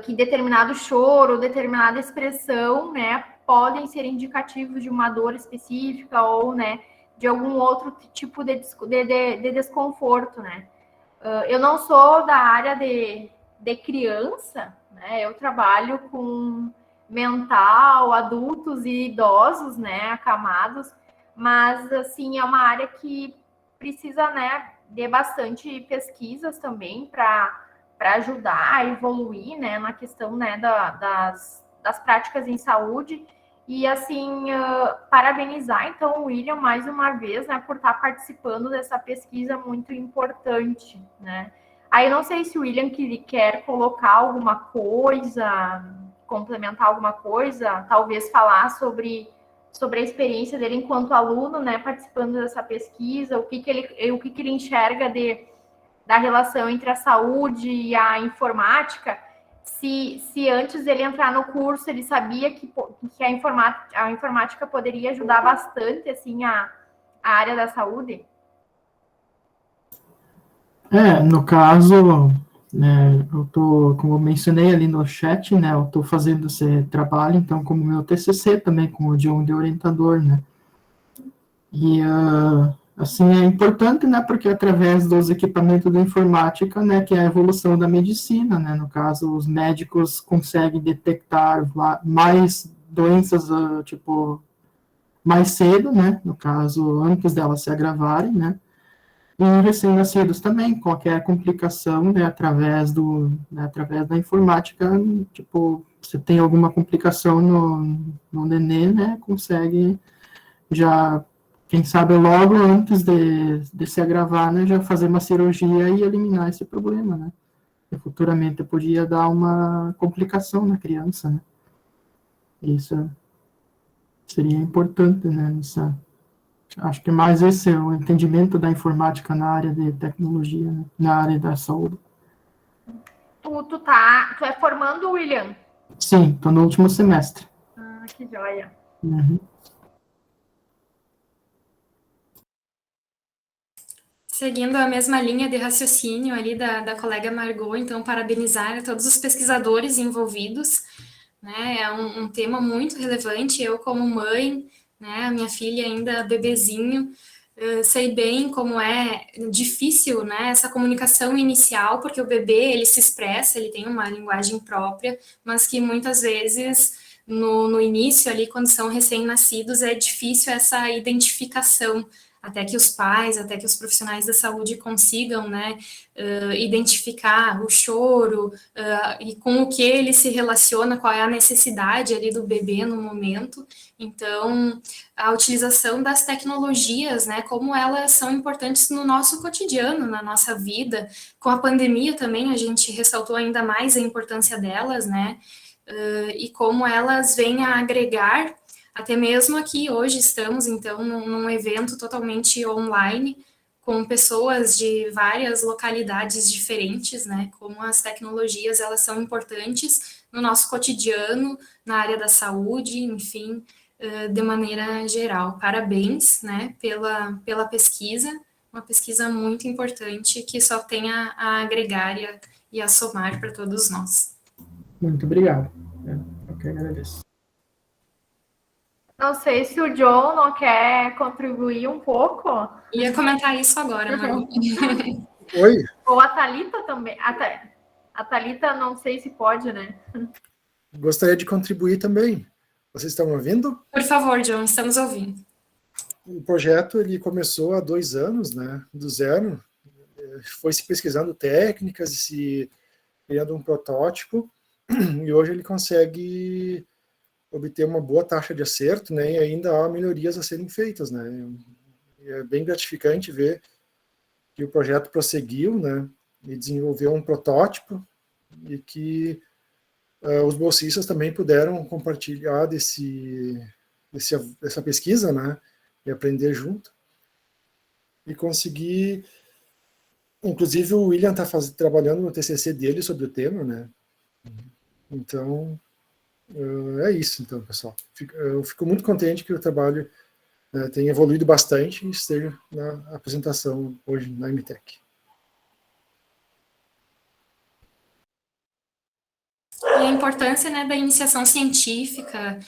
que determinado choro, determinada expressão, né, podem ser indicativos de uma dor específica ou, né, de algum outro tipo de desconforto, né. Eu não sou da área de criança, né, eu trabalho com mental, adultos e idosos, né, acamados, mas, assim, é uma área que precisa, né, de bastante pesquisas também para ajudar a evoluir, né, na questão, né, das práticas em saúde. E, assim, parabenizar, então, o William, mais uma vez, né, por estar participando dessa pesquisa muito importante, né. Aí, eu não sei se o William quer colocar alguma coisa, complementar alguma coisa, talvez falar sobre a experiência dele enquanto aluno, né, participando dessa pesquisa, o que ele enxerga da relação entre a saúde e a informática, se antes ele entrar no curso ele sabia que a informática poderia ajudar bastante, assim, a área da saúde. No caso, né, como eu mencionei ali no chat, né, eu estou fazendo esse trabalho, então, como meu TCC também, como de orientador, né, e, assim, é importante, né, porque através dos equipamentos da informática, né, que é a evolução da medicina, né, no caso, os médicos conseguem detectar mais doenças, tipo, mais cedo, né, no caso, antes delas se agravarem, né, e recém-nascidos também, qualquer complicação, né, através da informática, tipo, se tem alguma complicação no nenê, né, consegue já, quem sabe logo antes de se agravar, né, já fazer uma cirurgia e eliminar esse problema, né, e futuramente podia dar uma complicação na criança, né, isso seria importante, né, acho que mais esse é o entendimento da informática na área de tecnologia, né? Na área da saúde. Tu é formando, William? Sim, estou no último semestre. Ah, que joia. Uhum. Seguindo a mesma linha de raciocínio ali da colega Margot, então, parabenizar a todos os pesquisadores envolvidos, né, é um tema muito relevante. Eu, como mãe, né, a minha filha ainda bebezinho, sei bem como é difícil, né, essa comunicação inicial, porque o bebê, ele se expressa, ele tem uma linguagem própria, mas que muitas vezes, no início ali, quando são recém-nascidos, é difícil essa identificação, até que os pais, até que os profissionais da saúde consigam, né, identificar o choro e com o que ele se relaciona, qual é a necessidade ali do bebê no momento. Então, a utilização das tecnologias, né, como elas são importantes no nosso cotidiano, na nossa vida. Com a pandemia também, a gente ressaltou ainda mais a importância delas, né, e como elas vêm a agregar. Até mesmo aqui hoje estamos, então, num evento totalmente online, com pessoas de várias localidades diferentes, né? Como as tecnologias, elas são importantes no nosso cotidiano, na área da saúde, enfim, de maneira geral. Parabéns, né, pela pesquisa, uma pesquisa muito importante que só tem a agregar e a somar para todos nós. Muito obrigado. Eu que agradeço. Não sei se o John não quer contribuir um pouco. Ia comentar isso agora, Maria. Oi? Ou a Thalita também. A Thalita, não sei se pode, né? Gostaria de contribuir também. Vocês estão me ouvindo? Por favor, John, estamos ouvindo. O projeto ele começou há 2 anos, né, do zero, foi se pesquisando técnicas e se criando um protótipo, e hoje ele consegue obter uma boa taxa de acerto, né, e ainda há melhorias a serem feitas, né. É bem gratificante ver que o projeto prosseguiu, né, e desenvolveu um protótipo e que os bolsistas também puderam compartilhar dessa pesquisa, né, e aprender junto, e conseguir, inclusive o William está trabalhando no TCC dele sobre o tema, né, então é isso, então, pessoal. Eu fico muito contente que o trabalho tenha evoluído bastante e esteja na apresentação hoje na MTech. E a importância, né, da iniciação científica,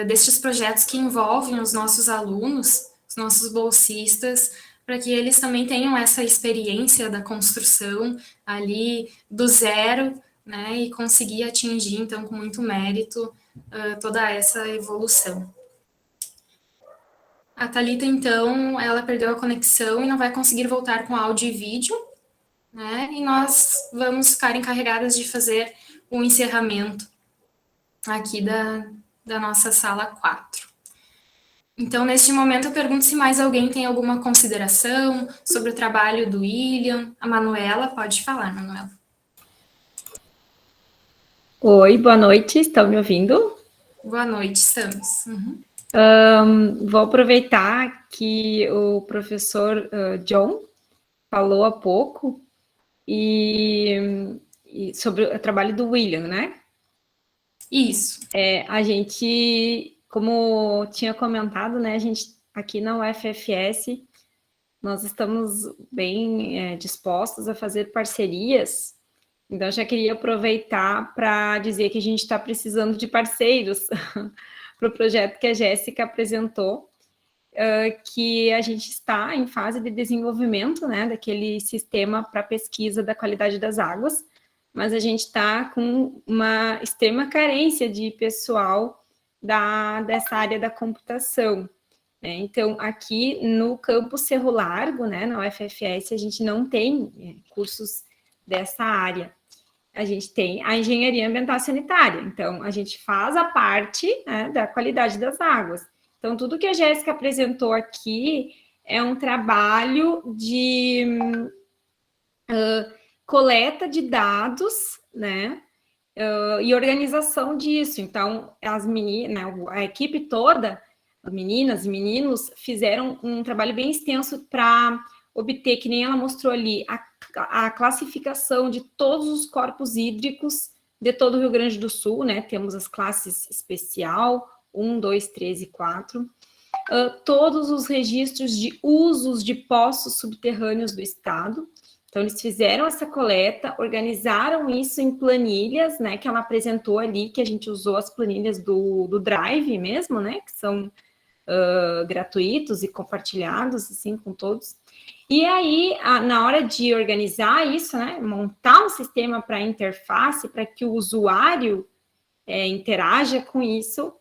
destes projetos que envolvem os nossos alunos, os nossos bolsistas, para que eles também tenham essa experiência da construção ali do zero, né, e conseguir atingir, então, com muito mérito, toda essa evolução. A Thalita, então, ela perdeu a conexão e não vai conseguir voltar com áudio e vídeo, né, e nós vamos ficar encarregadas de fazer o encerramento aqui da nossa sala 4. Então, neste momento, eu pergunto se mais alguém tem alguma consideração sobre o trabalho do William. A Manuela, pode falar, Manuela. Oi, boa noite, estão me ouvindo? Boa noite, estamos. Uhum. Vou aproveitar que o professor John falou há pouco e sobre o trabalho do William, né? Isso. A gente, como tinha comentado, né, a gente aqui na UFFS, nós estamos bem dispostos a fazer parcerias, então já queria aproveitar para dizer que a gente está precisando de parceiros para o projeto que a Jéssica apresentou, que a gente está em fase de desenvolvimento, né, daquele sistema para pesquisa da qualidade das águas, mas a gente está com uma extrema carência de pessoal dessa área da computação, né? Então, aqui no campus Cerro Largo, né, na UFFS, a gente não tem cursos dessa área. A gente tem a engenharia ambiental sanitária, então a gente faz a parte, né, da qualidade das águas. Então, tudo que a Jéssica apresentou aqui é um trabalho de coleta de dados, né, e organização disso. Então, as meninas, a equipe toda, as meninas e meninos, fizeram um trabalho bem extenso para obter, que nem ela mostrou ali, a classificação de todos os corpos hídricos de todo o Rio Grande do Sul, né, temos as classes especial, 1, 2, 3 e 4, todos os registros de usos de poços subterrâneos do estado. Então, eles fizeram essa coleta, organizaram isso em planilhas, né, que ela apresentou ali, que a gente usou as planilhas do Drive mesmo, né, que são gratuitos e compartilhados, assim, com todos. E aí, na hora de organizar isso, né, montar um sistema para interface, para que o usuário interaja com isso,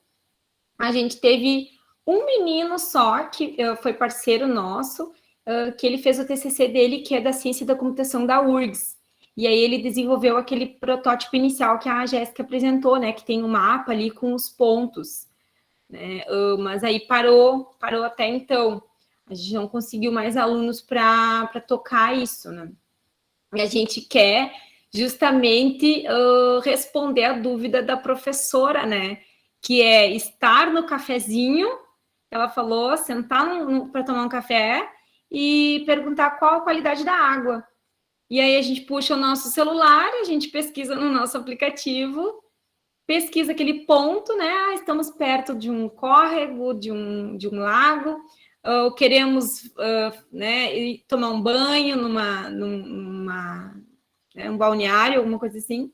a gente teve um menino só, que foi parceiro nosso, que ele fez o TCC dele, que é da ciência da computação da URGS. E aí ele desenvolveu aquele protótipo inicial que a Jéssica apresentou, né, que tem um mapa ali com os pontos, né, mas aí parou até então. A gente não conseguiu mais alunos para tocar isso, né? E a gente quer justamente responder a dúvida da professora, né, que é estar no cafezinho, ela falou, sentar para tomar um café e perguntar qual a qualidade da água. E aí a gente puxa o nosso celular, a gente pesquisa no nosso aplicativo, pesquisa aquele ponto, né? Estamos perto de um córrego, de um lago, queremos né, ir tomar um banho um balneário, alguma coisa assim.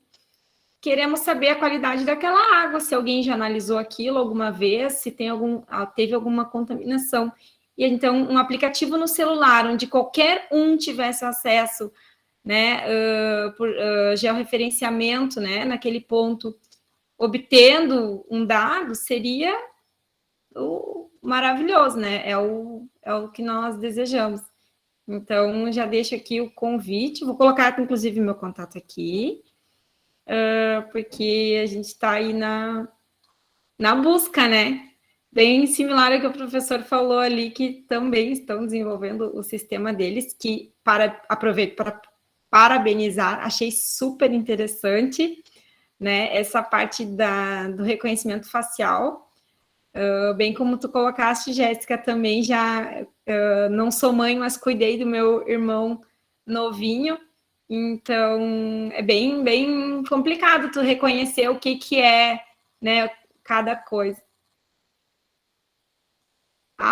Queremos saber a qualidade daquela água, se alguém já analisou aquilo alguma vez, se teve alguma contaminação. E então, um aplicativo no celular, onde qualquer um tivesse acesso, né, por georreferenciamento, né, naquele ponto, obtendo um dado seria maravilhoso, né? É o que nós desejamos. Então, já deixo aqui o convite, vou colocar, inclusive, meu contato aqui, porque a gente está aí na busca, né? Bem similar ao que o professor falou ali, que também estão desenvolvendo o sistema deles, que aproveito para parabenizar, achei super interessante, né? Essa parte do reconhecimento facial, bem como tu colocaste, Jéssica, também já não sou mãe, mas cuidei do meu irmão novinho, então é bem complicado tu reconhecer o que é, né, cada coisa.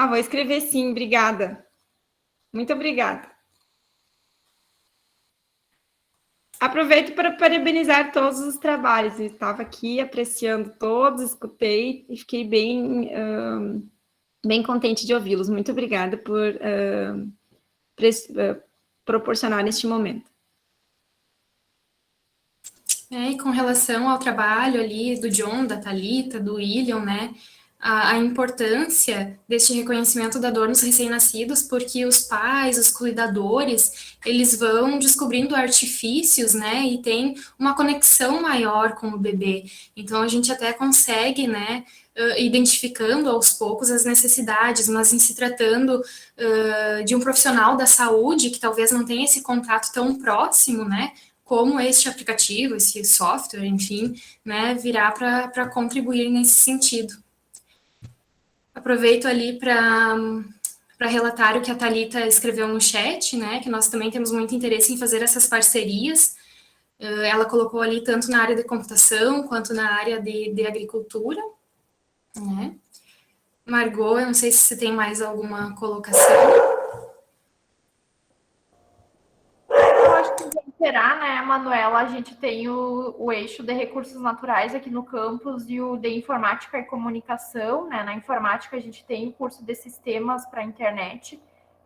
Vou escrever sim, obrigada. Muito obrigada. Aproveito para parabenizar todos os trabalhos. Eu estava aqui apreciando todos, escutei e fiquei bem contente de ouvi-los. Muito obrigada por proporcionar neste momento. E com relação ao trabalho ali do John, da Thalita, do William, né, a importância deste reconhecimento da dor nos recém-nascidos, porque os pais, os cuidadores, eles vão descobrindo artifícios, né, e tem uma conexão maior com o bebê. Então, a gente até consegue, né, identificando aos poucos as necessidades, mas em se tratando de um profissional da saúde que talvez não tenha esse contato tão próximo, né, como este aplicativo, esse software, enfim, né, virá para contribuir nesse sentido. Aproveito ali para relatar o que a Thalita escreveu no chat, né, que nós também temos muito interesse em fazer essas parcerias. Ela colocou ali tanto na área de computação, quanto na área de agricultura, né. Margot, eu não sei se você tem mais alguma colocação. Será, né, Manuela? A gente tem o eixo de recursos naturais aqui no campus e o de informática e comunicação, né? Na informática a gente tem o curso de sistemas para a internet,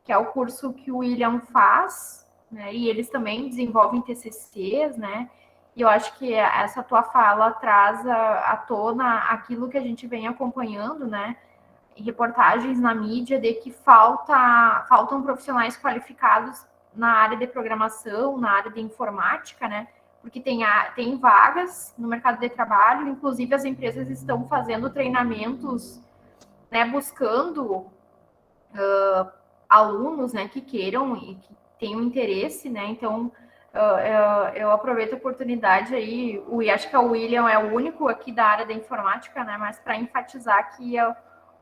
que é o curso que o William faz, né? E eles também desenvolvem TCCs, né? E eu acho que essa tua fala traz à tona aquilo que a gente vem acompanhando, né? Reportagens na mídia de que faltam profissionais qualificados na área de programação, na área de informática, né? Porque tem vagas no mercado de trabalho, inclusive as empresas estão fazendo treinamentos, né? Buscando alunos, né? Que queiram e que tenham interesse, né? Então, eu aproveito a oportunidade aí, acho que o William é o único aqui da área da informática, né? Mas para enfatizar que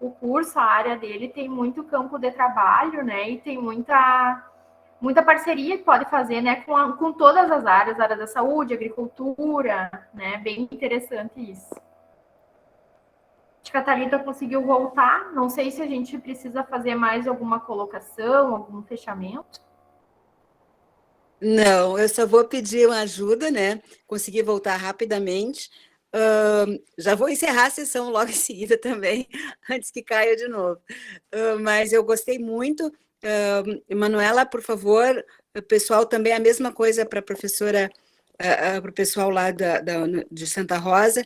o curso, a área dele tem muito campo de trabalho, né? E tem muita parceria que pode fazer, né, com todas as áreas, área da saúde, agricultura, né, bem interessante isso. Acho que a Thalita conseguiu voltar, não sei se a gente precisa fazer mais alguma colocação, algum fechamento. Não, eu só vou pedir uma ajuda, né, conseguir voltar rapidamente. Já vou encerrar a sessão logo em seguida também, antes que caia de novo. Mas eu gostei muito. Manuela, por favor, o pessoal também, a mesma coisa para a professora, para o pessoal lá de Santa Rosa,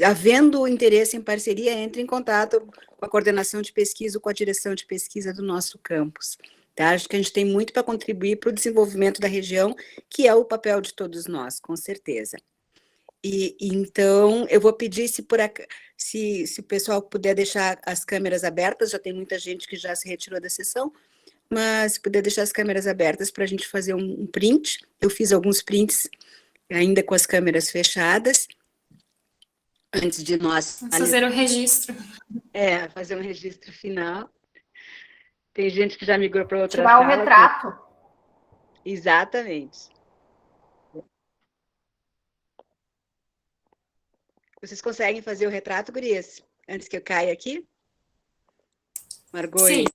havendo interesse em parceria, entre em contato com a coordenação de pesquisa, com a direção de pesquisa do nosso campus. Tá? Acho que a gente tem muito para contribuir para o desenvolvimento da região, que é o papel de todos nós, com certeza. Então, eu vou pedir se o pessoal puder deixar as câmeras abertas, já tem muita gente que já se retirou da sessão, mas se puder deixar as câmeras abertas para a gente fazer um print. Eu fiz alguns prints ainda com as câmeras fechadas, antes de nós... Vamos fazer o registro. Fazer um registro final. Tem gente que já migrou para outra sala. Tirar o retrato. Exatamente. Vocês conseguem fazer o retrato, gurias? Antes que eu caia aqui? Margot? Sim.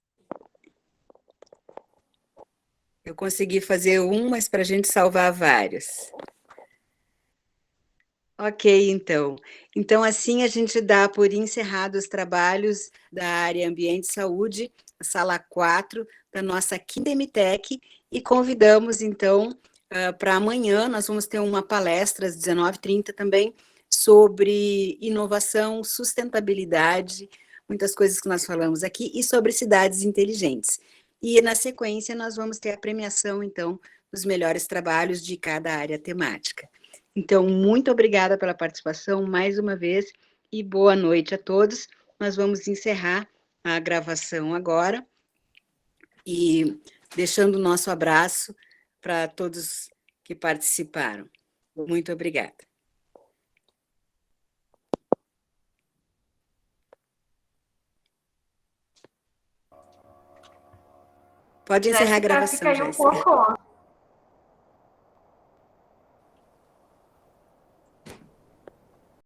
Eu consegui fazer um, mas para a gente salvar vários. Ok, então. Então, assim, a gente dá por encerrado os trabalhos da área Ambiente e Saúde, a sala 4 da nossa Quindemitec, e convidamos, então, para amanhã, nós vamos ter uma palestra às 19h30 também, sobre inovação, sustentabilidade, muitas coisas que nós falamos aqui, e sobre cidades inteligentes. E, na sequência, nós vamos ter a premiação, então, dos melhores trabalhos de cada área temática. Então, muito obrigada pela participação, mais uma vez, e boa noite a todos. Nós vamos encerrar a gravação agora, e deixando o nosso abraço para todos que participaram. Muito obrigada. Pode encerrar a gravação, Jéssica, fica aí um Jéssica. pouco